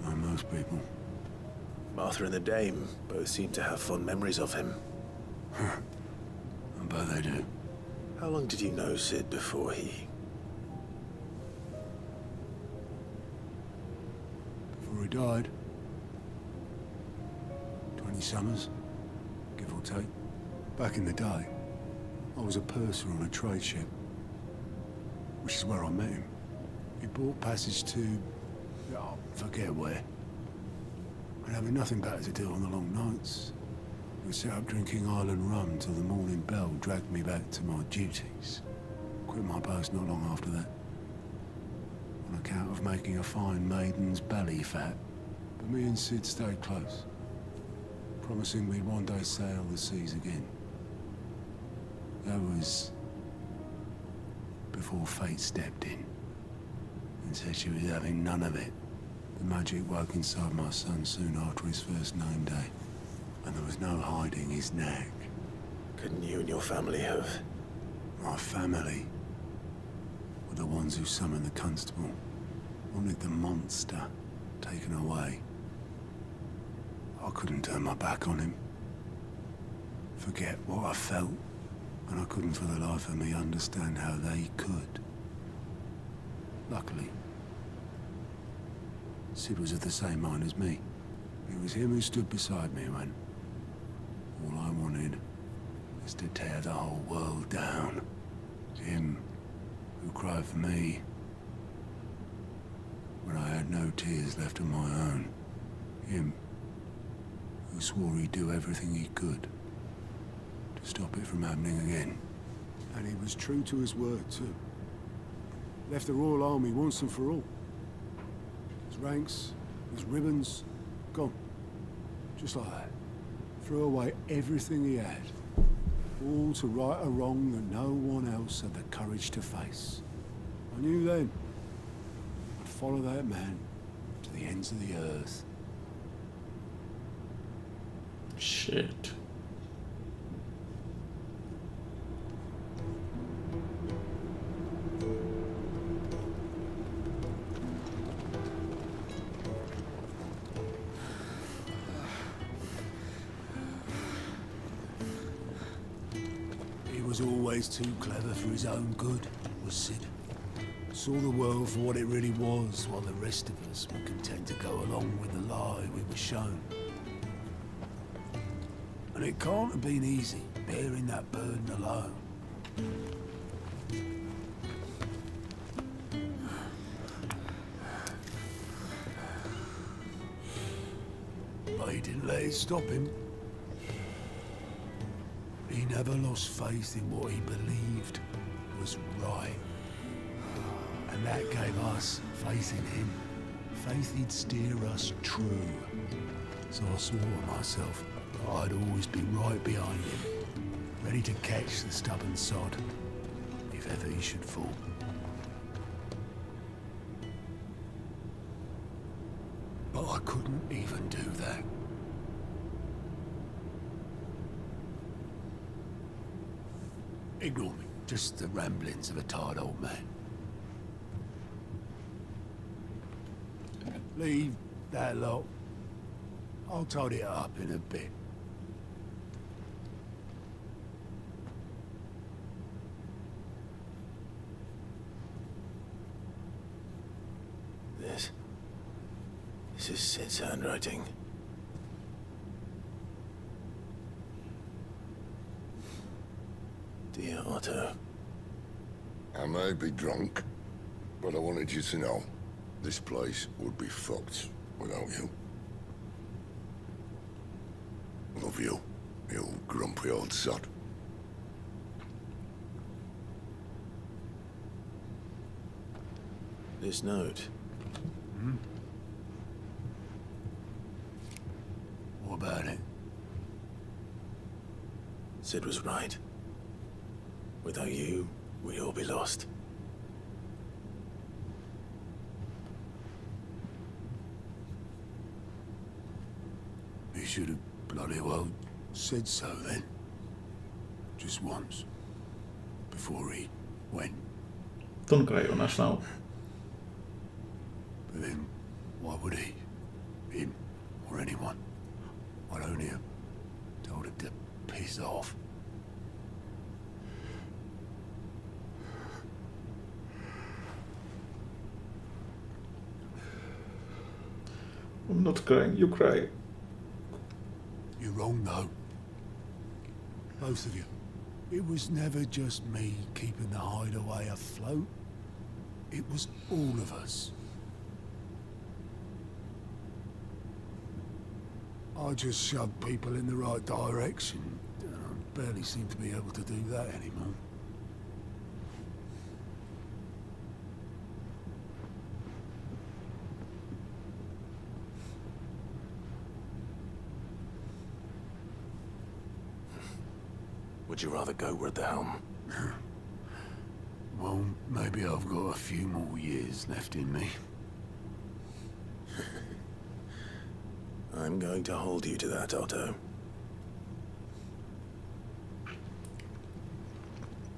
Like most people. Martha and the Dame both seem to have fond memories of him. I bet they do. How long did you know Sid before he... Before he died. 20 summers, give or take. Back in the day, I was a purser on a trade ship, which is where I met him. He bought passage to... oh, forget where. And having nothing better to do on the long nights, we set up drinking island rum till the morning bell dragged me back to my duties. Quit my post not long after that. On account of making a fine maiden's belly fat. But me and Sid stayed close, promising we'd one day sail the seas again. That was before fate stepped in and said she was having none of it. The magic woke inside my son soon after his first name day, and there was no hiding his knack. Couldn't you and your family have... My family were the ones who summoned the constable, wanted the monster taken away. I couldn't turn my back on him, forget what I felt, and I couldn't for the life of me understand how they could. Luckily, Sid was of the same mind as me. It was him who stood beside me when all I wanted was to tear the whole world down. Him who cried for me when I had no tears left of my own. Him who swore he'd do everything he could to stop it from happening again. And he was true to his word, too. Left the Royal Army once and for all. His ranks, his ribbons, gone. Just like that. Threw away everything he had. All to right a wrong that no one else had the courage to face. I knew then I'd follow that man to the ends of the earth. Shit. He was always too clever for his own good, was Sid. Saw the world for what it really was, while the rest of us were content to go along with the lie we were shown. And it can't have been easy, bearing that burden alone. But he didn't let it stop him. He never lost faith in what he believed was right. And that gave us faith in him. Faith he'd steer us true. So I swore to myself that I'd always be right behind him, ready to catch the stubborn sod, if ever he should fall. But I couldn't even do that. Ignore me. Just the ramblings of a tired old man. Leave that lot. I'll tidy it up in a bit. This is Sid's handwriting. Dear Otto. I may be drunk, but I wanted you to know this place would be fucked without you. Love you, you grumpy old sod. This note. Hmm? What about it? Sid was right. Without you, we'd all be lost. He should have bloody well said so then. Just once. Before he went. Ton kai on now. But then, why would he? Him, or anyone? I'd only have told him to piss off. I'm not crying, you cry. You're wrong, though. Both of you. It was never just me keeping the hideaway afloat. It was all of us. I just shoved people in the right direction. I barely seem to be able to do that anymore. Would you rather go with the helm? Well, maybe I've got a few more years left in me. I'm going to hold you to that, Otto.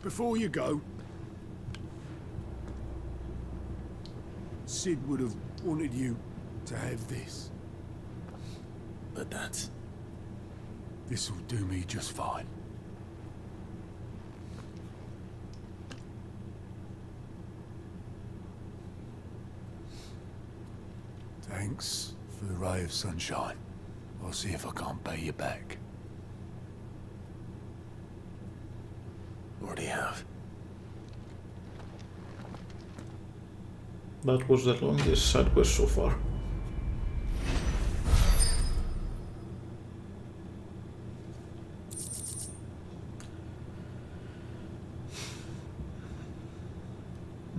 Before you go, Sid would have wanted you to have this. But that's... This'll do me just fine. Thanks for the ray of sunshine. I'll see if I can't pay you back. Already have. That was the longest side quest so far.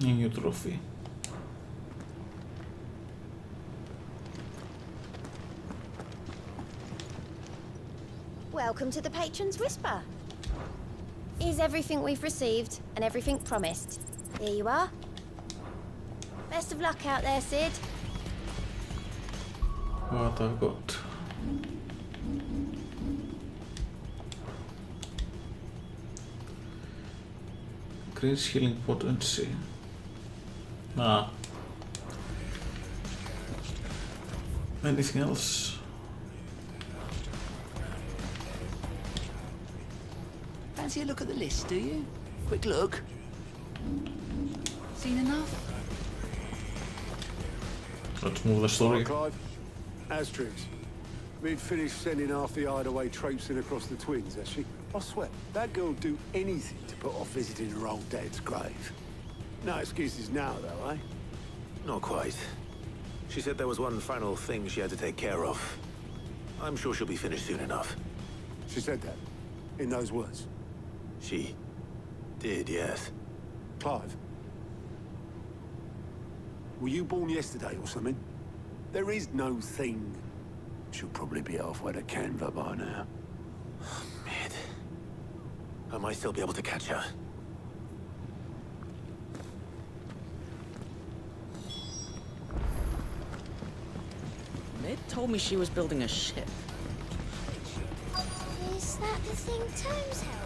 A new trophy. Welcome to the Patron's Whisper. Here's everything we've received and everything promised. Here you are. Best of luck out there, Sid. What I've got. Increase healing potency. Ah. Anything else? Fancy a look at the list, do you? Quick look. Seen enough? Let's move the story. Clive, Astrix. We'd finished sending half the hideaway traipsing across the twins, has she? I swear, that girl'd do anything to put off visiting her old dad's grave. No excuses now, though, eh? Not quite. She said there was one final thing she had to take care of. I'm sure she'll be finished soon enough. She said that? In those words? She did, yes. Clive? Were you born yesterday or something? There is no thing. She'll probably be halfway to Canva by now. Mid. I might still be able to catch her. Mid told me she was building a ship. Is that the thing Tomes held?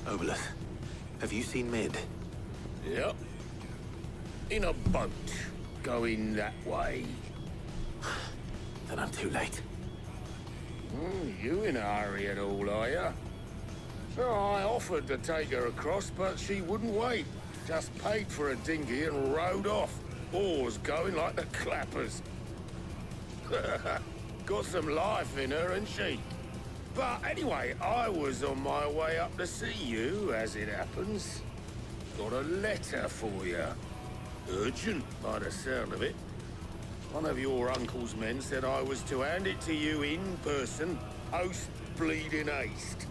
Obolus, have you seen Mid? Yep. In a boat, going that way. Then I'm too late. You in a hurry at all, are you? I offered to take her across, but she wouldn't wait. Just paid for a dinghy and rowed off. Oars going like the clappers. Got some life in her, ain't she? But anyway, I was on my way up to see you, as it happens. Got a letter for you. Urgent, by the sound of it. One of your uncle's men said I was to hand it to you in person, post bleeding haste.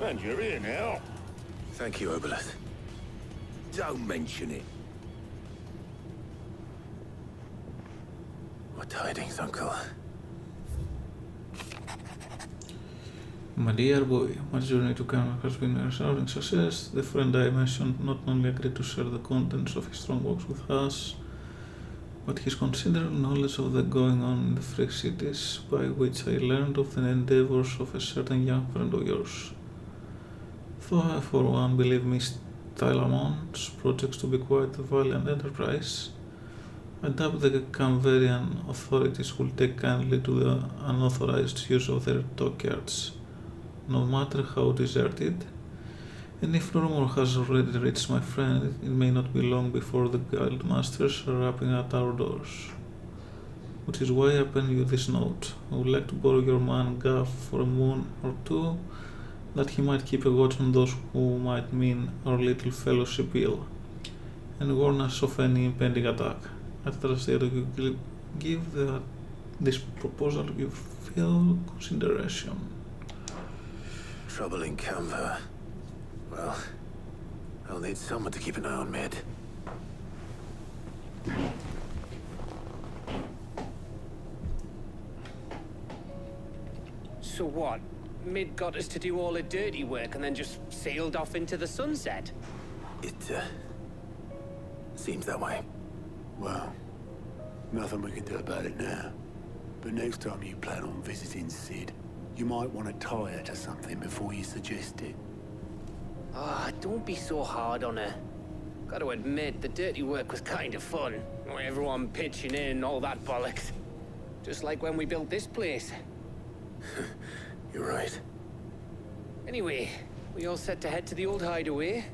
And you're here now. Thank you, Obolus. Don't mention it. What tidings, Uncle? My dear boy, my journey to Canva has been a resounding success. The friend I mentioned not only agreed to share the contents of his strongbox with us, but his considerable knowledge of the going-on in the Freak cities, by which I learned of the endeavors of a certain young friend of yours. Though I, for one, believe Miss Tylamon's projects to be quite a valiant enterprise, I doubt the Canverian authorities will take kindly to the unauthorized use of their dockyards, no matter how deserted. And if rumor has already reached my friend, it may not be long before the guild masters are rapping at our doors. Which is why I pen you this note. I would like to borrow your man Gaff for a moon or two, that he might keep a watch on those who might mean our little fellowship ill, and warn us of any impending attack. I trust that you will give this proposal your full consideration. Trouble in Canva. Well, I'll need someone to keep an eye on Mid. So what? Mid got us to do all the dirty work and then just sailed off into the sunset? It, seems that way. Well, nothing we can do about it now. But next time you plan on visiting Sid, you might want to tie her to something before you suggest it. Ah, don't be so hard on her. Gotta admit, the dirty work was kind of fun. Everyone pitching in, all that bollocks. Just like when we built this place. You're right. Anyway, we all set to head to the old hideaway.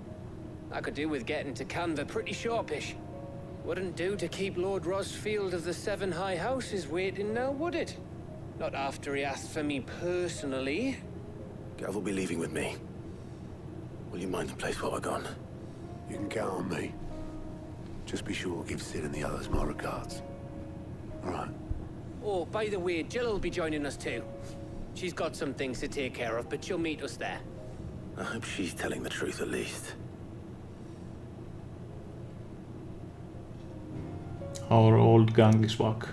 I could do with getting to Canva pretty sharpish. Wouldn't do to keep Lord Rosfield of the Seven High Houses waiting now, would it? Not after he asked for me personally. Gav will be leaving with me. Will you mind the place while we're gone? You can count on me. Just be sure to give Sid and the others my regards. All right. Oh, by the way, Jill will be joining us too. She's got some things to take care of, but she'll meet us there. I hope she's telling the truth at least. Our old gang is back.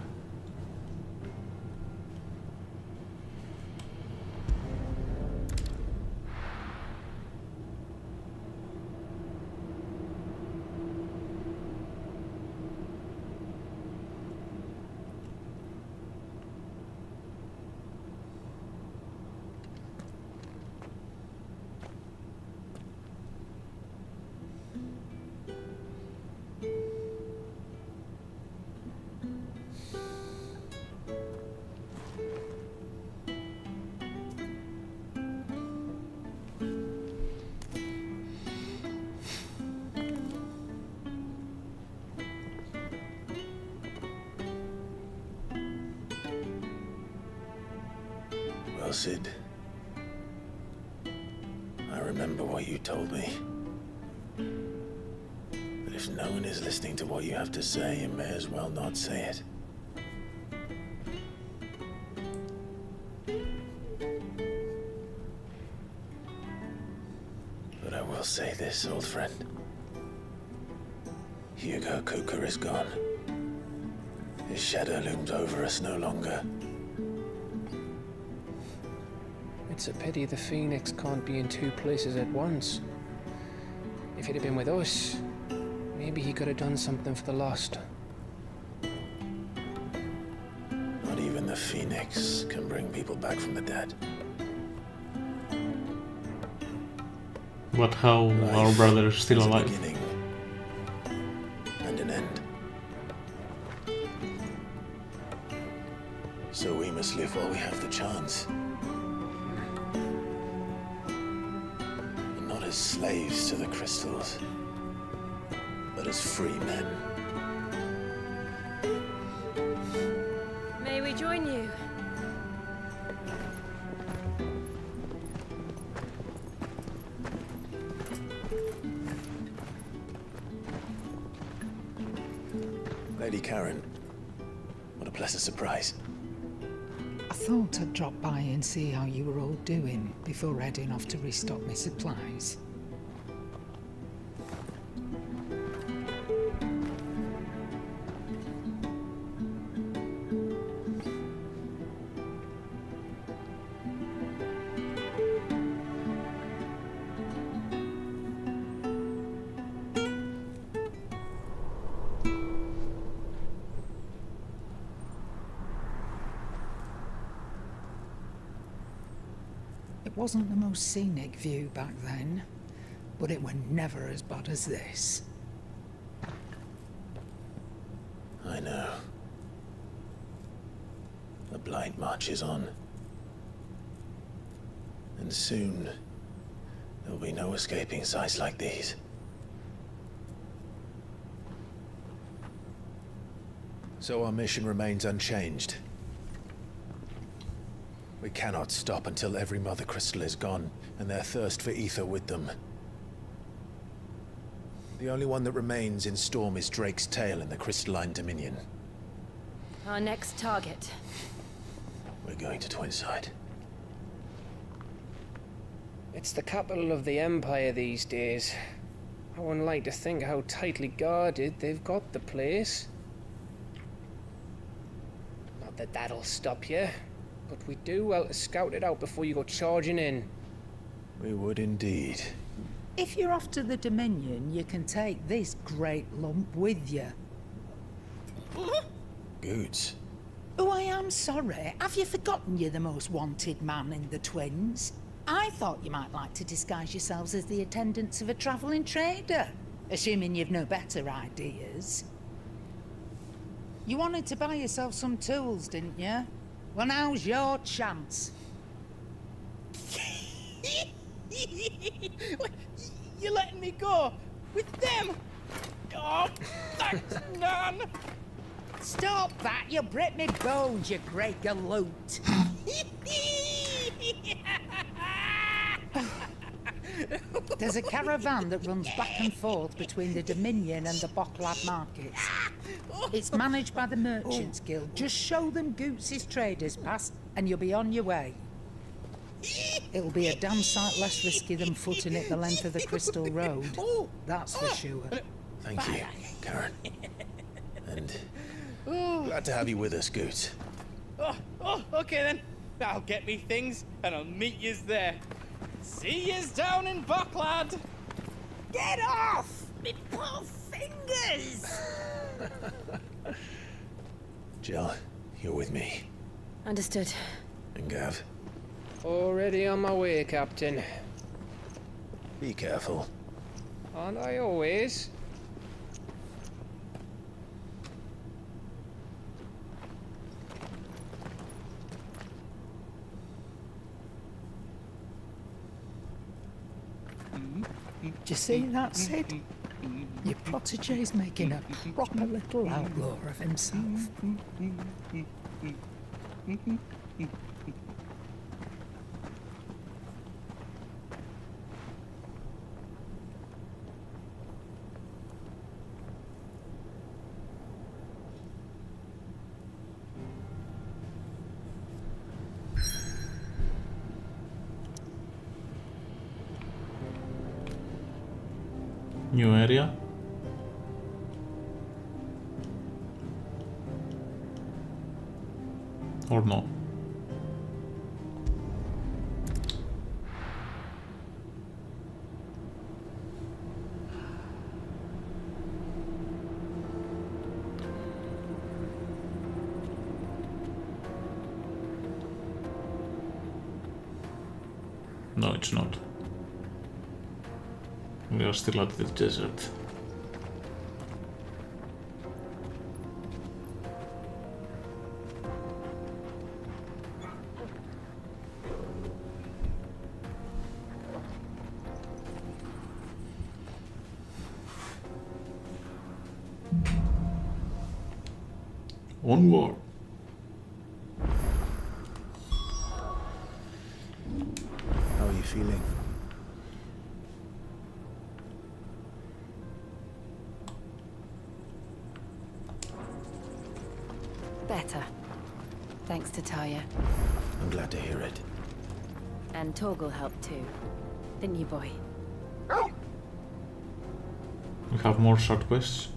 Well, Sid, I remember what you told me. That if no one is listening to what you have to say, you may as well not say it. But will say this, old friend. Hugo Kuka is gone. His shadow looms over us no longer. It's a pity the Phoenix can't be in two places at once. If he'd have been with us, maybe he could have done something for the Lost. Not even the Phoenix can bring people back from the dead. But how our brother is still alive? Beginning and an end. So we must live while we have the chance. And not as slaves to the crystals, but as free men. May we join you? Lady Karen, what a pleasant surprise. I thought I'd drop by and see how you were all doing before heading off to restock my supplies. It wasn't the most scenic view back then, but it were never as bad as this. I know. The Blight marches on. And soon, there'll be no escaping sights like these. So our mission remains unchanged. We cannot stop until every Mother Crystal is gone, and their thirst for ether with them. The only one that remains in Storm is Drake's Tail in the Crystalline Dominion. Our next target. We're going to Twinside. It's the capital of the Empire these days. I wouldn't like to think how tightly guarded they've got the place. Not that that'll stop you, but we do well to scout it out before you go charging in. We would indeed. If you're off to the Dominion, you can take this great lump with you. Goods. Oh, I am sorry. Have you forgotten you're the most wanted man in the Twins? I thought you might like to disguise yourselves as the attendants of a travelling trader, assuming you've no better ideas. You wanted to buy yourself some tools, didn't you? Well, now's your chance. You're letting me go with them? Oh, thanks, Nan. Stop that! You'll break me bones, you great galoot. There's a caravan that runs back and forth between the Dominion and the Bocklad markets. It's managed by the Merchants Guild. Just show them Goots' traders pass and you'll be on your way. It'll be a damn sight less risky than footing it the length of the Crystal Road. That's for sure. Thank you, Karen. And glad to have you with us, Goots. Oh, okay then. I'll get me things and I'll meet yous there. See yous down in Bocklad. Get off! Me poor fingers! Jill, you're with me. Understood. And Gav, Already on my way, Captain. be careful. Aren't I always? Do you see that, Sid? Your protégé's making a proper little outlaw of himself. New area. Or no? No, it's not. We are still at the desert. Onward. How are you feeling? Better. Thanks to Taya. I'm glad to hear it. And Torgal helped too. Didn't you, boy? We have more short quests.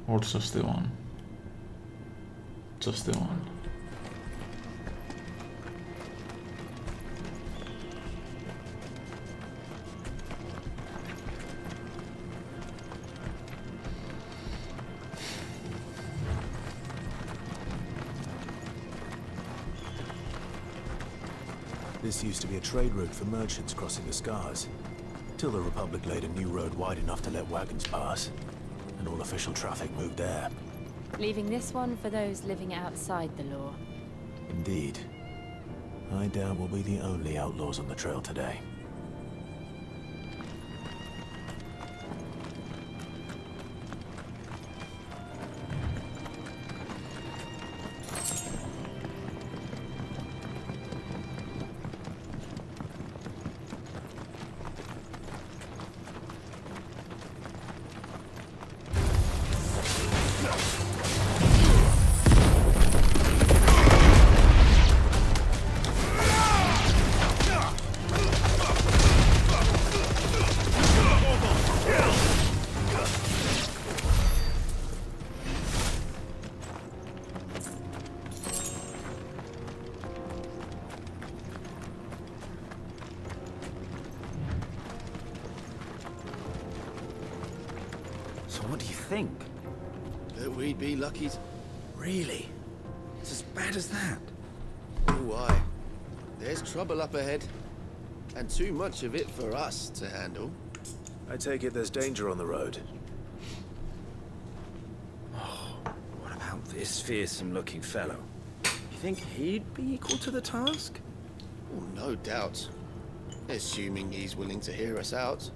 Or just the one? Just the one. This used to be a trade route for merchants crossing the Scars, till the Republic laid a new road wide enough to let wagons pass, and all official traffic moved there. Leaving this one for those living outside the law. Indeed. I doubt we'll be the only outlaws on the trail today. So what do you think? That we'd be lucky. Really? It's as bad as that? Oh, aye. There's trouble up ahead. And too much of it for us to handle. I take it there's danger on the road. What about this fearsome-looking fellow? You think he'd be equal to the task? Oh, no doubt. Assuming he's willing to hear us out.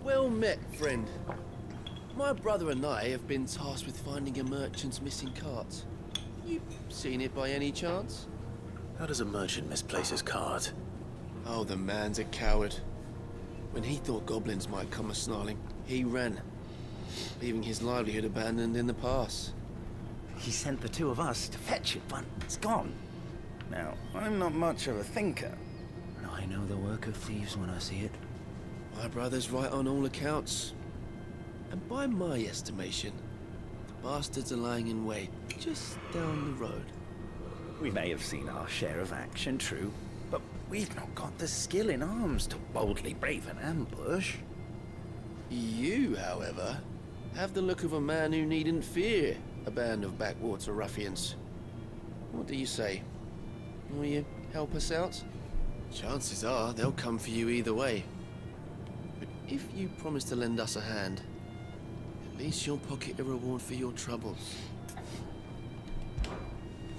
Well met, friend. My brother and I have been tasked with finding a merchant's missing cart. You seen it by any chance? How does a merchant misplace his cart? Oh, the man's a coward. When he thought goblins might come a-snarling, he ran, leaving his livelihood abandoned in the pass. He sent the two of us to fetch it, but it's gone. Now, I'm not much of a thinker, and I know the work of thieves when I see it. My brother's right on all accounts. And by my estimation, the bastards are lying in wait just down the road. We may have seen our share of action, true, but we've not got the skill in arms to boldly brave an ambush. You, however, have the look of a man who needn't fear a band of backwater ruffians. What do you say? Will you help us out? Chances are they'll come for you either way. But if you promise to lend us a hand, at least you'll pocket a reward for your troubles.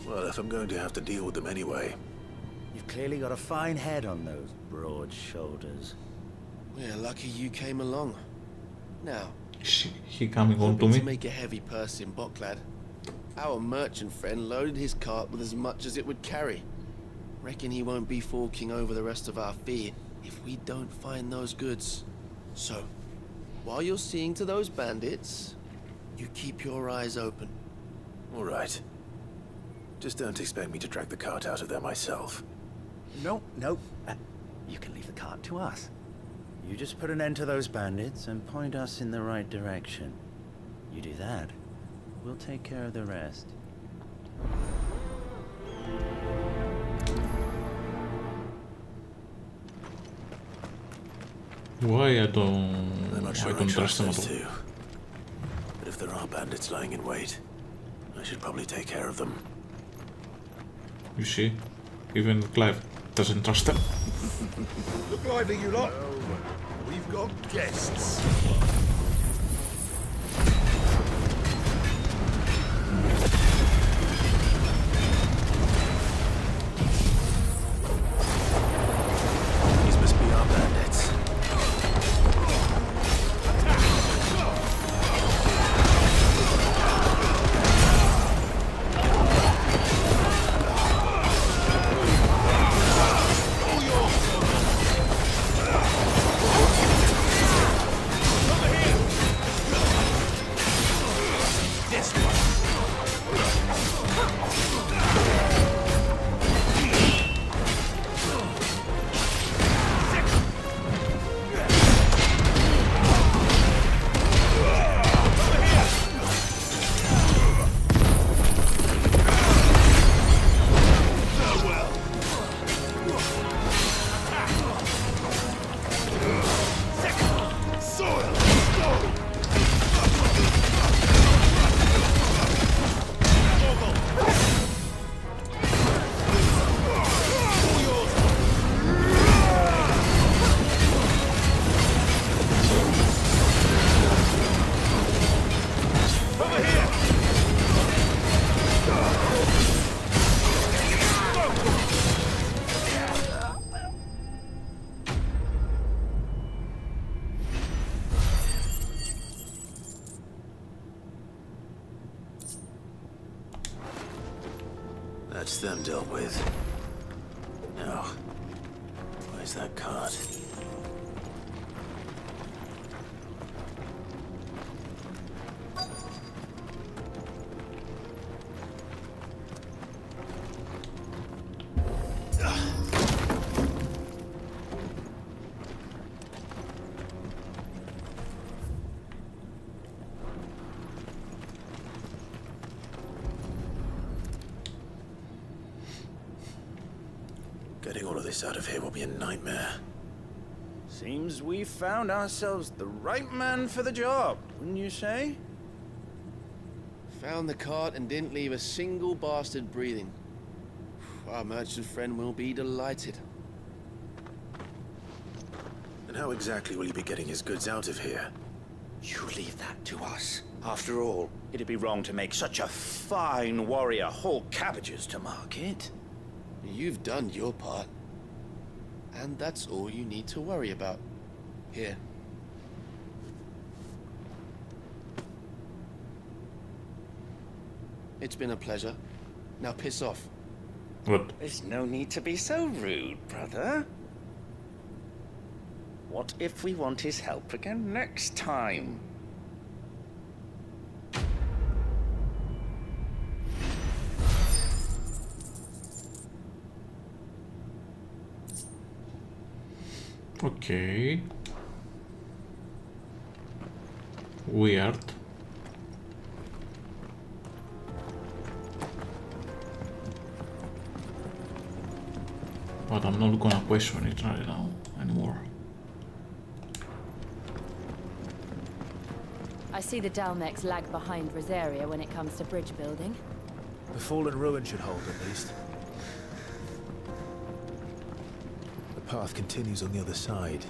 Well, if I'm going to have to deal with them anyway. You've clearly got a fine head on those broad shoulders. We're lucky you came along. Now, he coming on to hoping me? to make a heavy purse in Boklad. Our merchant friend loaded his cart with as much as it would carry. Reckon he won't be forking over the rest of our fee if we don't find those goods. So, while you're seeing to those bandits, you keep your eyes open. All right. Just don't expect me to drag the cart out of there myself. No. You can leave the cart to us. You just put an end to those bandits and point us in the right direction. You do that, we'll take care of the rest. Why I don't... I'm not sure I don't trust them at all. too. But if there are bandits lying in wait, I should probably take care of them. You see? Even Clive doesn't trust them. Look lively, you lot. We've got guests. These must be our bandits. That's them dealt with. Now, where's that cart? Getting all of this out of here will be a nightmare. Seems we found ourselves the right man for the job, wouldn't you say? Found the cart and didn't leave a single bastard breathing. Our merchant friend will be delighted. And how exactly will he be getting his goods out of here? You leave that to us. After all, it'd be wrong to make such a fine warrior haul cabbages to market. You've done your part. And that's all you need to worry about. Here. It's been a pleasure. Now piss off. What? There's no need to be so rude, brother. What if we want his help again next time? Okay. Weird. But I'm not gonna question it right now anymore. I see the Dalmex lag behind Rosaria when it comes to bridge building. The fallen ruin should hold, at least. The path continues on the other side.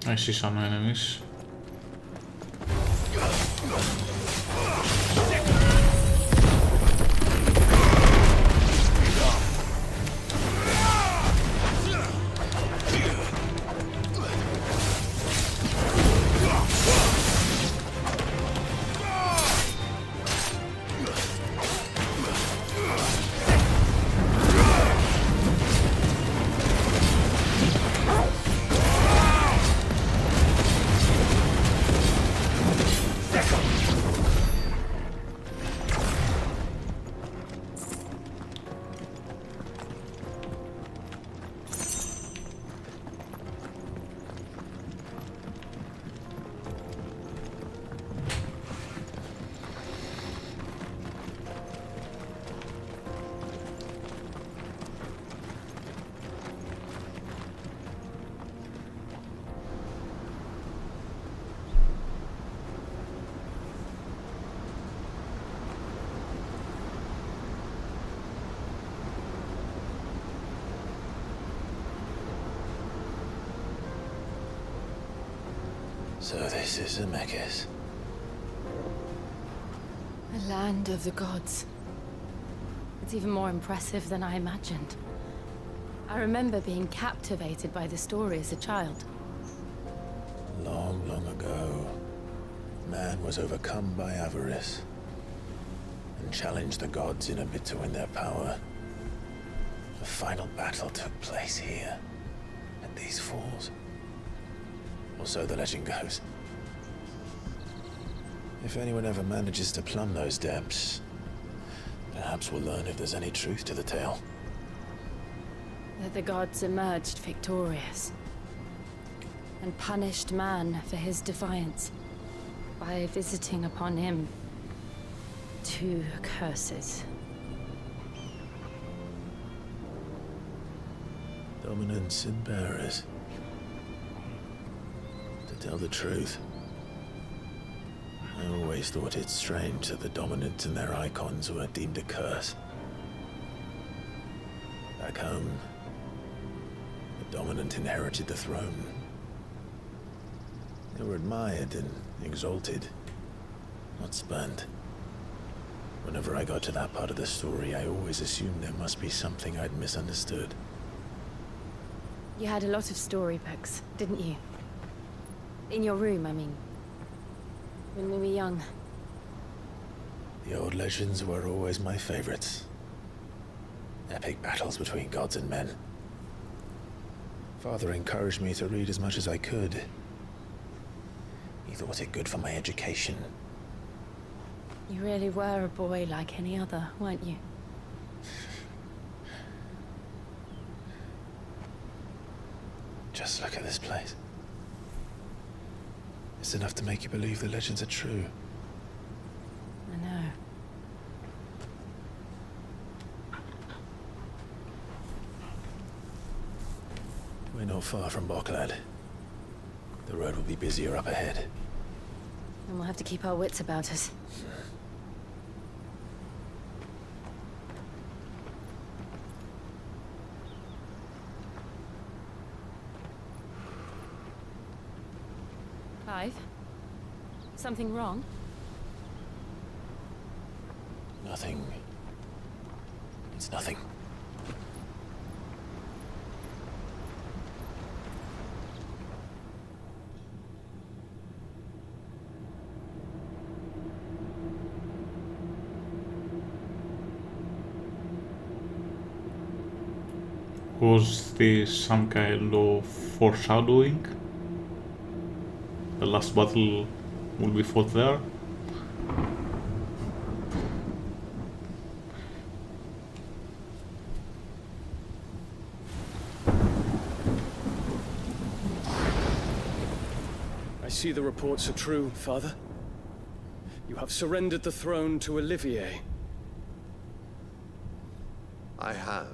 I see some enemies. So this is Zemeckis. The land of the gods. It's even more impressive than I imagined. I remember being captivated by the story as a child. Long, long ago, man was overcome by avarice and challenged the gods in a bid to win their power. The final battle took place here, at these falls. Or so the legend goes. If anyone ever manages to plumb those depths, perhaps we'll learn if there's any truth to the tale. That the gods emerged victorious and punished man for his defiance by visiting upon him 2 curses. Dominants and bearers. To tell the truth, I always thought it strange that the dominants and their icons were deemed a curse. Back home, the dominant inherited the throne. They were admired and exalted, not spurned. Whenever I got to that part of the story, I always assumed there must be something I'd misunderstood. You had a lot of storybooks, didn't you? In your room, I mean. When we were young. The old legends were always my favorites. Epic battles between gods and men. Father encouraged me to read as much as I could. He thought it good for my education. You really were a boy like any other, weren't you? Just look at this place. It's enough to make you believe the legends are true. I know. We're not far from Boklad. The road will be busier up ahead. And we'll have to keep our wits about us. Clive? Something wrong? Nothing. It's nothing. Was this some kind of foreshadowing? The last battle will be fought there? I see the reports are true, Father. You have surrendered the throne to Olivier. I have.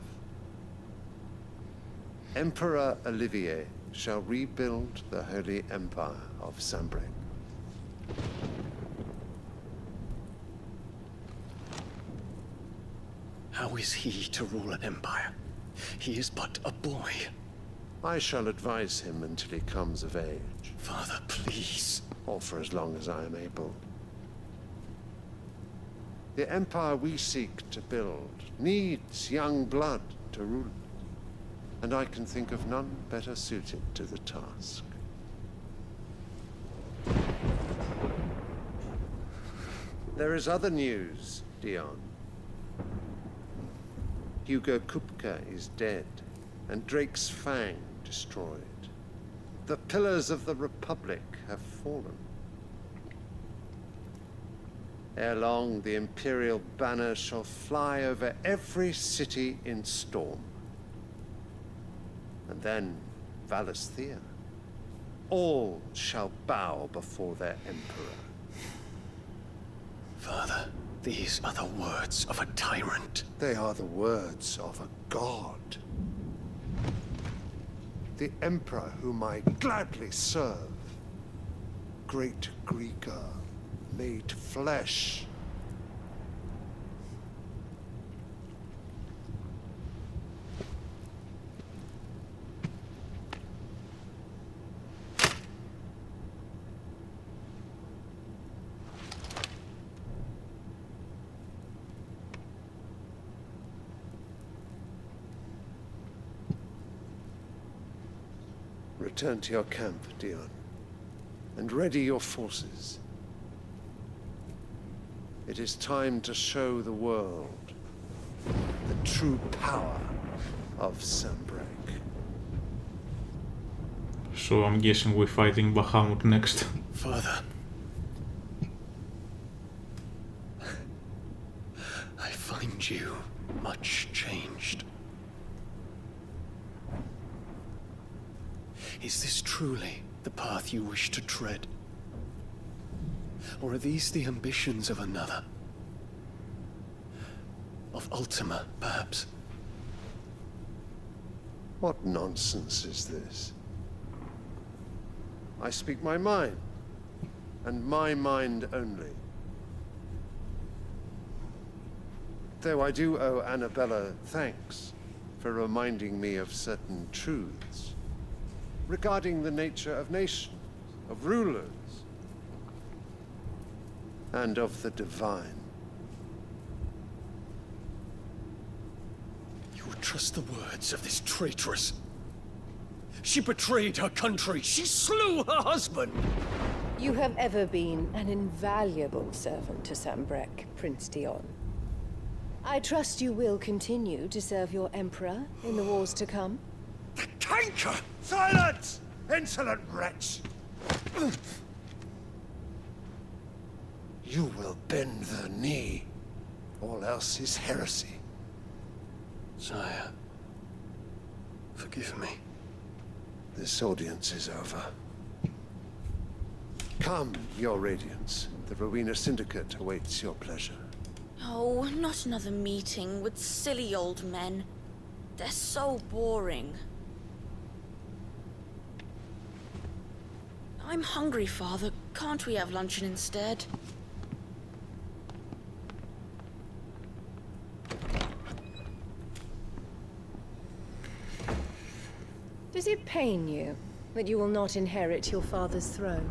Emperor Olivier shall rebuild the Holy Empire of Sanbreque. How is he to rule an empire? He is but a boy. I shall advise him until he comes of age. Father, please. Or for as long as I am able. The empire we seek to build needs young blood to rule it. And I can think of none better suited to the task. There is other news, Dion. Hugo Kupka is dead, and Drake's Fang destroyed. The pillars of the Republic have fallen. Ere long, the Imperial banner shall fly over every city in Storm. And then Valisthea. All shall bow before their emperor. Father, these are the words of a tyrant. They are the words of a god. The emperor whom I gladly serve. Great Greeker, made flesh. Return to your camp, Dion, and ready your forces. It is time to show the world the true power of Sanbreque. So I'm guessing we're fighting Bahamut next. Father. I find you much changed. Is this truly the path you wish to tread? Or are these the ambitions of another? Of Ultima, perhaps? What nonsense is this? I speak my mind, and my mind only. Though I do owe Annabella thanks for reminding me of certain truths regarding the nature of nations, of rulers, and of the divine. You would trust the words of this traitress? She betrayed her country. She slew her husband. You have ever been an invaluable servant to Sanbreque, Prince Dion. I trust you will continue to serve your Emperor in the wars to come. The canker! Silence! Insolent wretch! You will bend the knee. All else is heresy. Sire, forgive me. This audience is over. Come, Your Radiance. The Rowena Syndicate awaits your pleasure. Oh, not another meeting with silly old men. They're so boring. I'm hungry, Father. Can't we have luncheon instead? Does it pain you that you will not inherit your father's throne?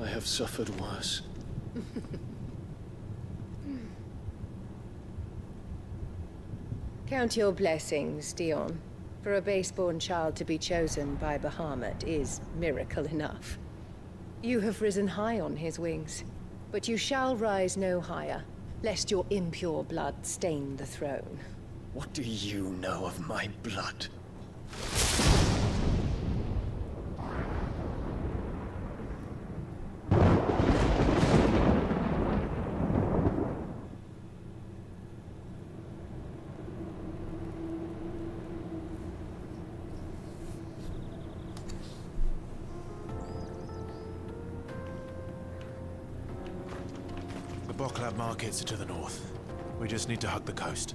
I have suffered worse. Count your blessings, Dion. For a base-born child to be chosen by Bahamut is miracle enough. You have risen high on his wings, but you shall rise no higher, lest your impure blood stain the throne. What do you know of my blood? The Boklab markets are to the north. We just need to hug the coast.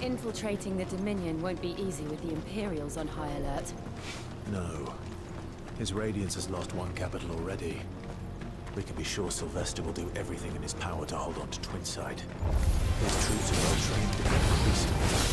Infiltrating the Dominion won't be easy with the Imperials on high alert. No. His Radiance has lost one capital already. We can be sure Sylvester will do everything in his power to hold on to Twinside. His troops are well trained and increasingly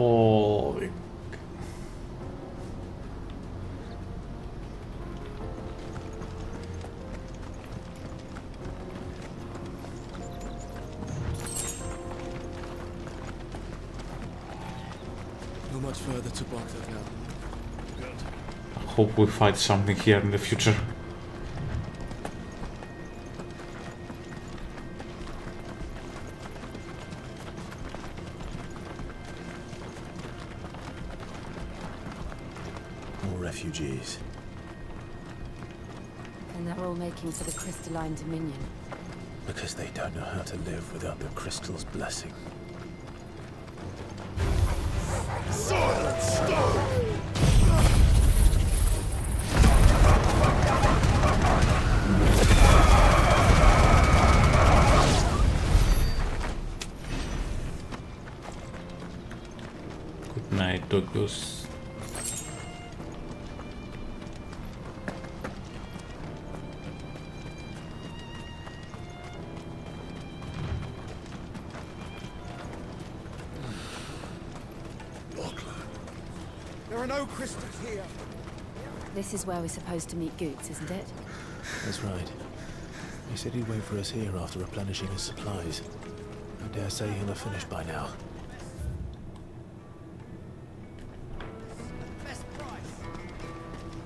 Holy. Not much further to Baghdad now. I hope we find something here in the future. More refugees. And they're all making for the Crystalline Dominion. Because they don't know how to live without the crystal's blessing. Silence! Good night, Douglas. There are no crystals here. This is where we're supposed to meet Goots, isn't it? That's right. He said he'd wait for us here after replenishing his supplies. I dare say he'll have finished by now.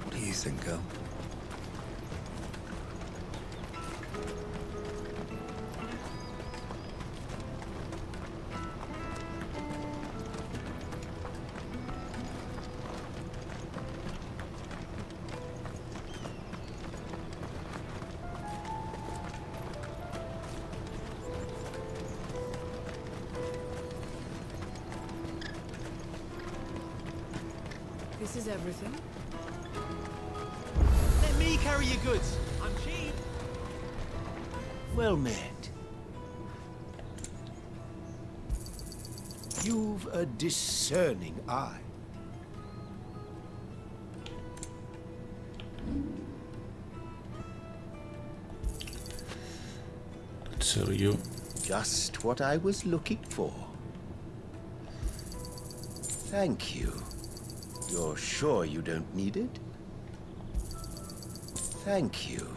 What do you think, girl? This is everything. Let me carry your goods. I'm cheap. Well met. You've a discerning eye. So you. Just what I was looking for. Thank you. You're sure you don't need it? Thank you.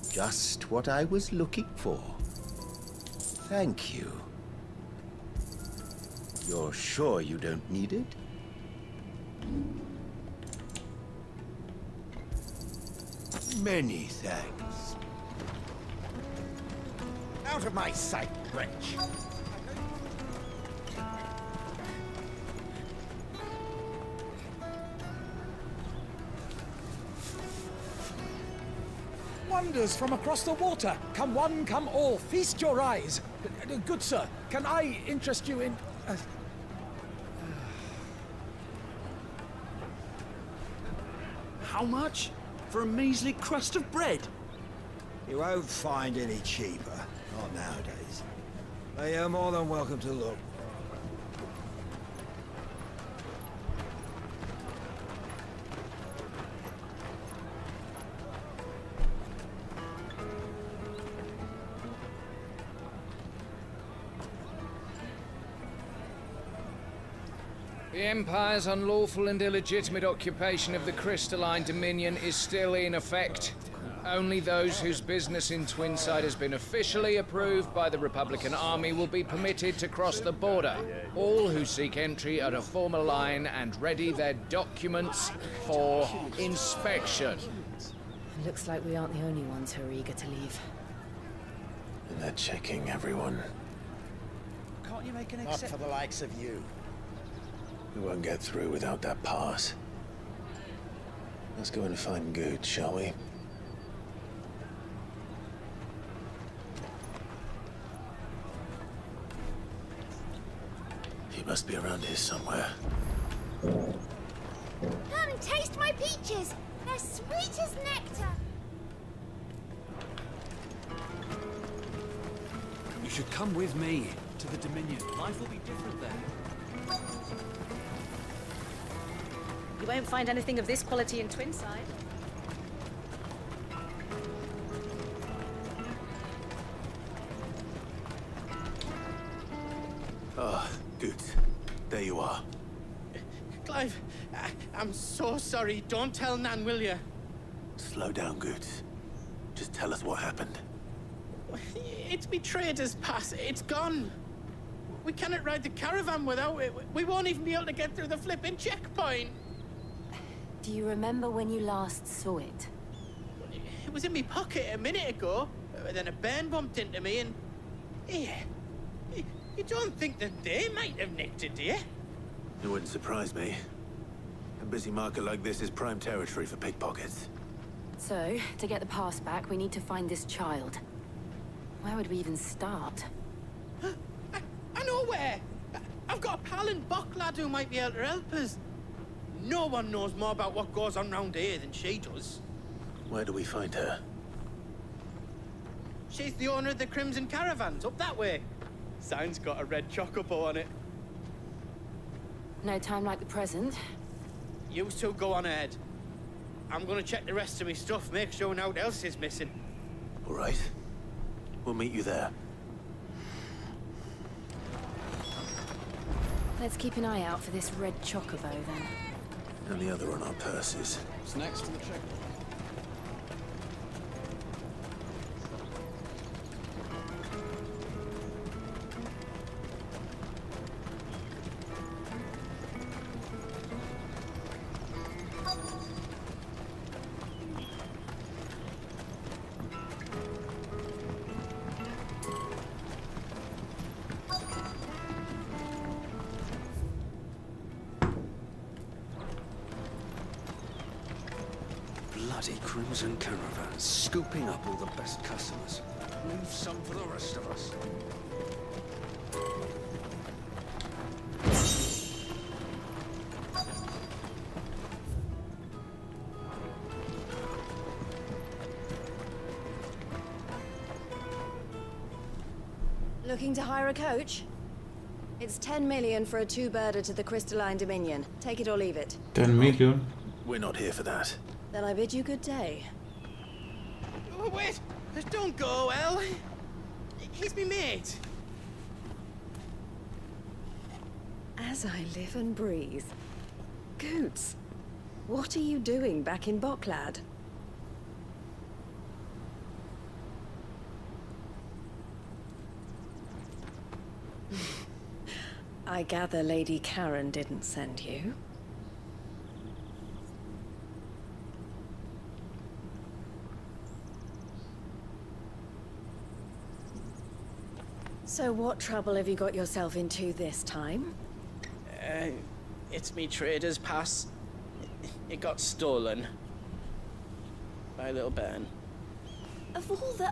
Just what I was looking for. Thank you. You're sure you don't need it? Many thanks. Out of my sight, wretch. Wonders from across the water. Come one, come all. Feast your eyes. Good sir, can I interest you in... How much? For a measly crust of bread? You won't find any cheaper. Not nowadays. But you're more than welcome to look. The Empire's unlawful and illegitimate occupation of the Crystalline Dominion is still in effect. Only those whose business in Twinside has been officially approved by the Republican Army will be permitted to cross the border. All who seek entry are to form a line and ready their documents for inspection. It looks like we aren't the only ones who are eager to leave. And they're checking everyone. Can't you make an Not for the likes of you. We won't get through without that pass. Let's go and find Good, shall we? He must be around here somewhere. Come taste my peaches. They're sweet as nectar. You should come with me to the Dominion. Life will be different there. You won't find anything of this quality in Twinside. Good. There you are. Clive, I'm so sorry. Don't tell Nan, will you? Slow down, Goods. Just tell us what happened. It's me trader's pass. It's gone. We cannot ride the caravan without it. We won't even be able to get through the flipping checkpoint. Do you remember when you last saw it? It was in my pocket a minute ago. Then a bairn bumped into me and... Here. You don't think that they might have nicked it, do you? It wouldn't surprise me. A busy market like this is prime territory for pickpockets. So, to get the pass back, we need to find this child. Where would we even start? I know where! I've got a pal in Bock lad who might be able to help us. No one knows more about what goes on round here than she does. Where do we find her? She's the owner of the Crimson Caravans, up that way. Sign's got a red chocobo on it. No time like the present. You two go on ahead. I'm gonna check the rest of my stuff, make sure no one else is missing. All right. We'll meet you there. Let's keep an eye out for this red chocobo, then. And the other on our purses. What's next for the check? Bloody Crimson Caravans, scooping up all the best customers. Leave some for the rest of us. Looking to hire a coach? It's 10 million for a two-birder to the Crystalline Dominion. Take it or leave it. 10 million? We're not here for that. Then I bid you good day. Oh, wait! Don't go, El! He's me mate. As I live and breathe. Goots, what are you doing back in Bocklad? I gather Lady Karen didn't send you. So what trouble have you got yourself into this time? It's me trader's pass. It got stolen. By a little bairn. Of all the...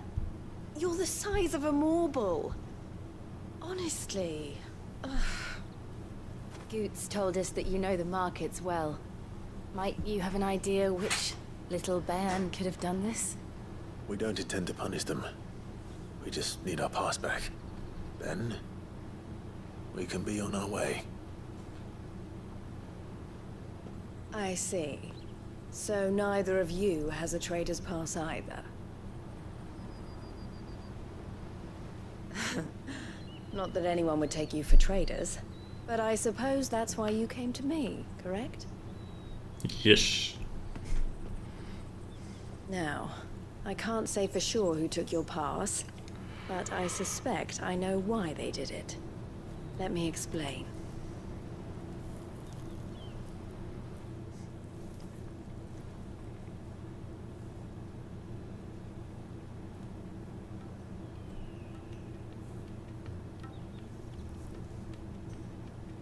You're the size of a marble. Honestly. Ugh. Goots told us that you know the markets well. Might you have an idea which little bairn could have done this? We don't intend to punish them. We just need our pass back. Then, we can be on our way. I see. So neither of you has a trader's pass either. Not that anyone would take you for traders, but I suppose that's why you came to me, correct? Yes. Now, I can't say for sure who took your pass, but I suspect I know why they did it. Let me explain.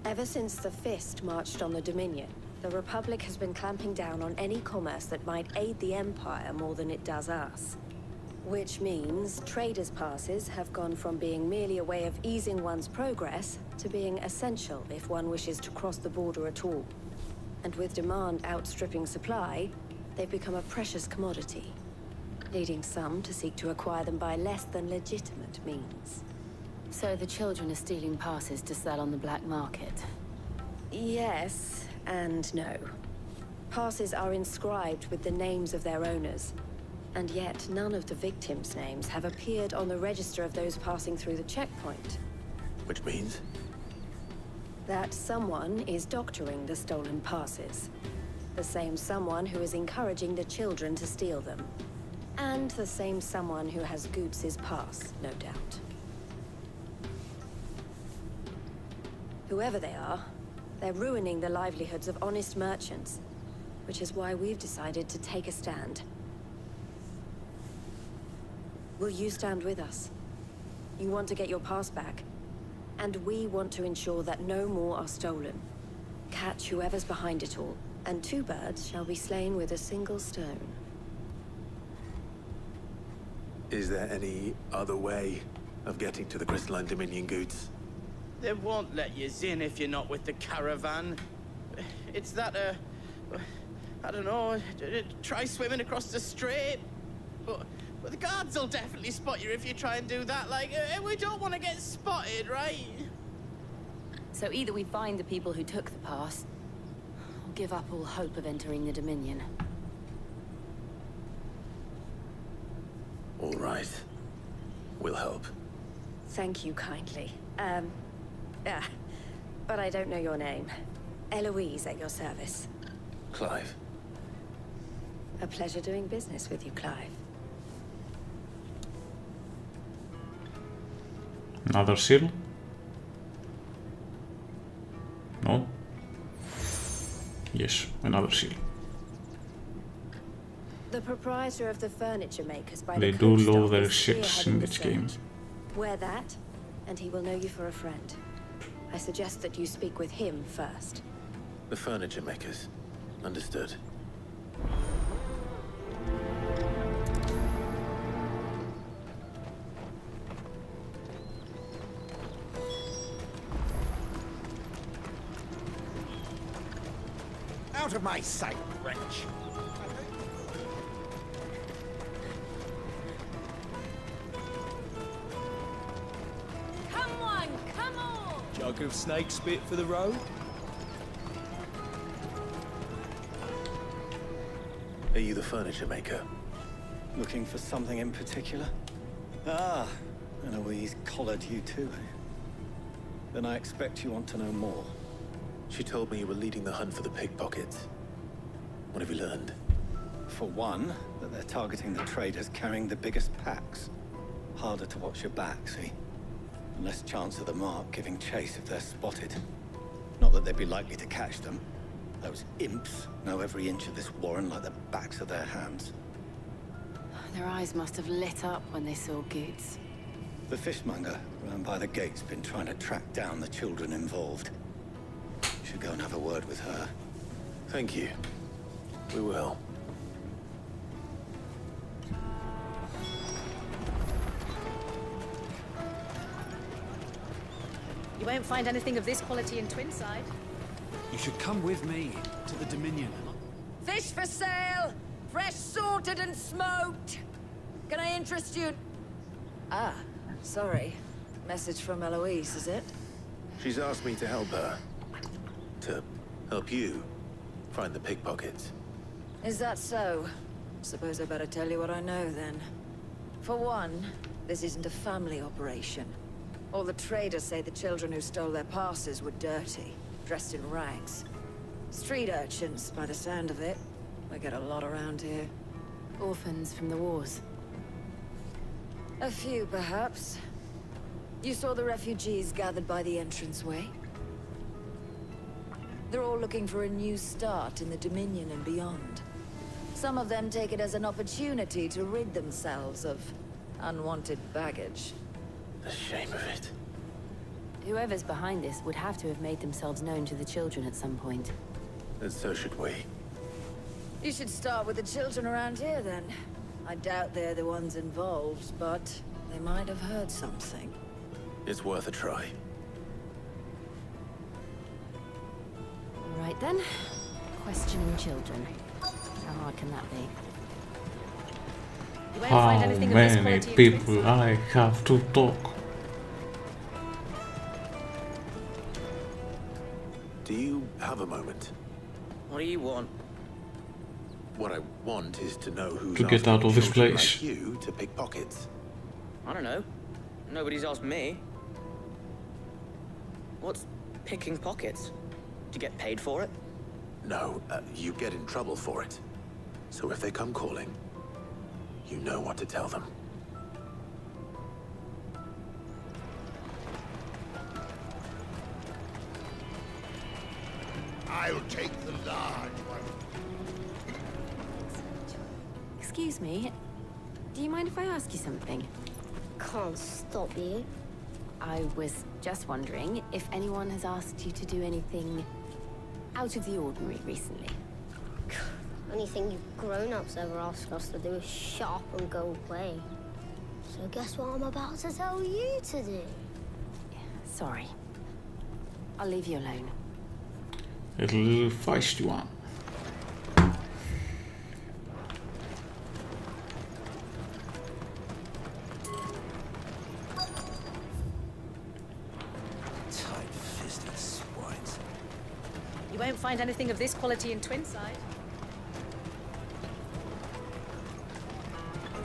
Ever since the Fist marched on the Dominion, the Republic has been clamping down on any commerce that might aid the Empire more than it does us. Which means traders' passes have gone from being merely a way of easing one's progress to being essential if one wishes to cross the border at all. And with demand outstripping supply, they've become a precious commodity, leading some to seek to acquire them by less than legitimate means. So the children are stealing passes to sell on the black market? Yes and no. Passes are inscribed with the names of their owners, and yet none of the victims' names have appeared on the register of those passing through the checkpoint. Which means? That someone is doctoring the stolen passes. The same someone who is encouraging the children to steal them. And the same someone who has Goots' pass, no doubt. Whoever they are, they're ruining the livelihoods of honest merchants, which is why we've decided to take a stand. Will you stand with us? You want to get your pass back, and we want to ensure that no more are stolen. Catch whoever's behind it all, and 2 birds shall be slain with a single stone. Is there any other way of getting to the Crystalline Dominion Goods? They won't let you in if you're not with the caravan. It's that, I don't know, try swimming across the strait. But the guards will definitely spot you if you try and do that. Like, we don't want to get spotted, right? So either we find the people who took the pass, or give up all hope of entering the Dominion. All right. We'll help. Thank you kindly. But I don't know your name. Eloise at your service. Clive. A pleasure doing business with you, Clive. Another seal? No? Yes, another seal. The proprietor of the furniture makers by They the do coach lower staff their is ships in spearheading this the game. search. Wear that, and he will know you for a friend. I suggest that you speak with him first. The furniture makers. Understood. Out of my sight, wretch! Come on, come on! Jug of snake spit for the road? Are you the furniture maker? Looking for something in particular? Ah, Eloise collared you too, eh? Then I expect you want to know more. She told me you were leading the hunt for the pickpockets. What have you learned? For one, that they're targeting the traders carrying the biggest packs. Harder to watch your back, see? And less chance of the mark giving chase if they're spotted. Not that they'd be likely to catch them. Those imps know every inch of this warren like the backs of their hands. Their eyes must have lit up when they saw Goots. The fishmonger round by the gate's been trying to track down the children involved. You should go and have a word with her. Thank you. We will. You won't find anything of this quality in Twinside. You should come with me to the Dominion. Fish for sale! Fresh sorted and smoked! Can I interest you? Ah, sorry. Message from Eloise, is it? She's asked me to help her. To help you find the pickpockets. Is that so? Suppose I better tell you what I know, then. For one, this isn't a family operation. All the traders say the children who stole their passes were dirty, dressed in rags. Street urchins, by the sound of it. We get a lot around here. Orphans from the wars. A few, perhaps. You saw the refugees gathered by the entranceway? They're all looking for a new start in the Dominion and beyond. Some of them take it as an opportunity to rid themselves of unwanted baggage. The shame of it. Whoever's behind this would have to have made themselves known to the children at some point. And so should we. You should start with the children around here, then. I doubt they're the ones involved, but they might have heard something. It's worth a try. All right then. Questioning children. How hard can that be? You won't find How anything of this many quality in people Twinside. I have to talk? Do you have a moment? What do you want? What I want is to know who's To get asking out of this children place. like you to pick pockets. I don't know. Nobody's asked me. Picking pockets? Do you get paid for it? No, you get in trouble for it. So if they come calling, you know what to tell them. I'll take the large one. Excuse me, do you mind if I ask you something? Can't stop you. I was just wondering if anyone has asked you to do anything out of the ordinary recently. Anything you grown-ups ever ask us to do is shut up and go away. So guess what I'm about to tell you to do? Sorry. I'll leave you alone. A little feisty one. Tight-fisted swines. You won't find anything of this quality in Twinside.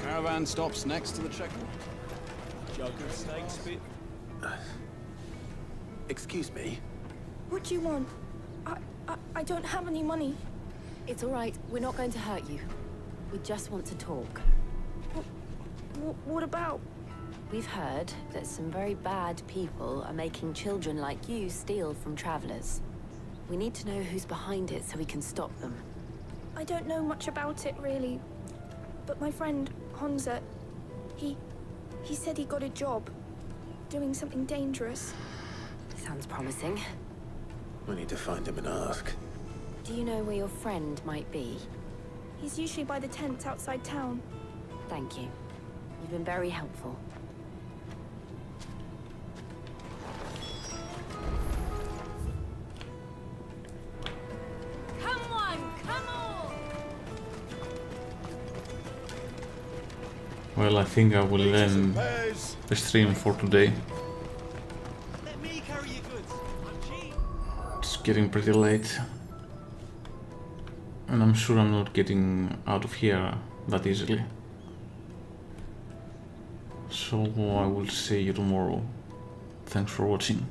Caravan stops next to the checkpoint. Jug of steak spit. Excuse me? What do you want? I don't have any money. It's all right. We're not going to hurt you. We just want to talk. What about? We've heard that some very bad people are making children like you steal from travelers. We need to know who's behind it so we can stop them. I don't know much about it, really. But my friend, Honza, he said he got a job. Doing something dangerous. Sounds promising. We need to find him and ask. Do you know where your friend might be? He's usually by the tents outside town. Thank you. You've been very helpful. Come on, come on! Well, I think I will end the stream for today. Let me carry your goods. I'm cheap. It's getting pretty late. And I'm sure I'm not getting out of here that easily. So I will see you tomorrow. Thanks for watching.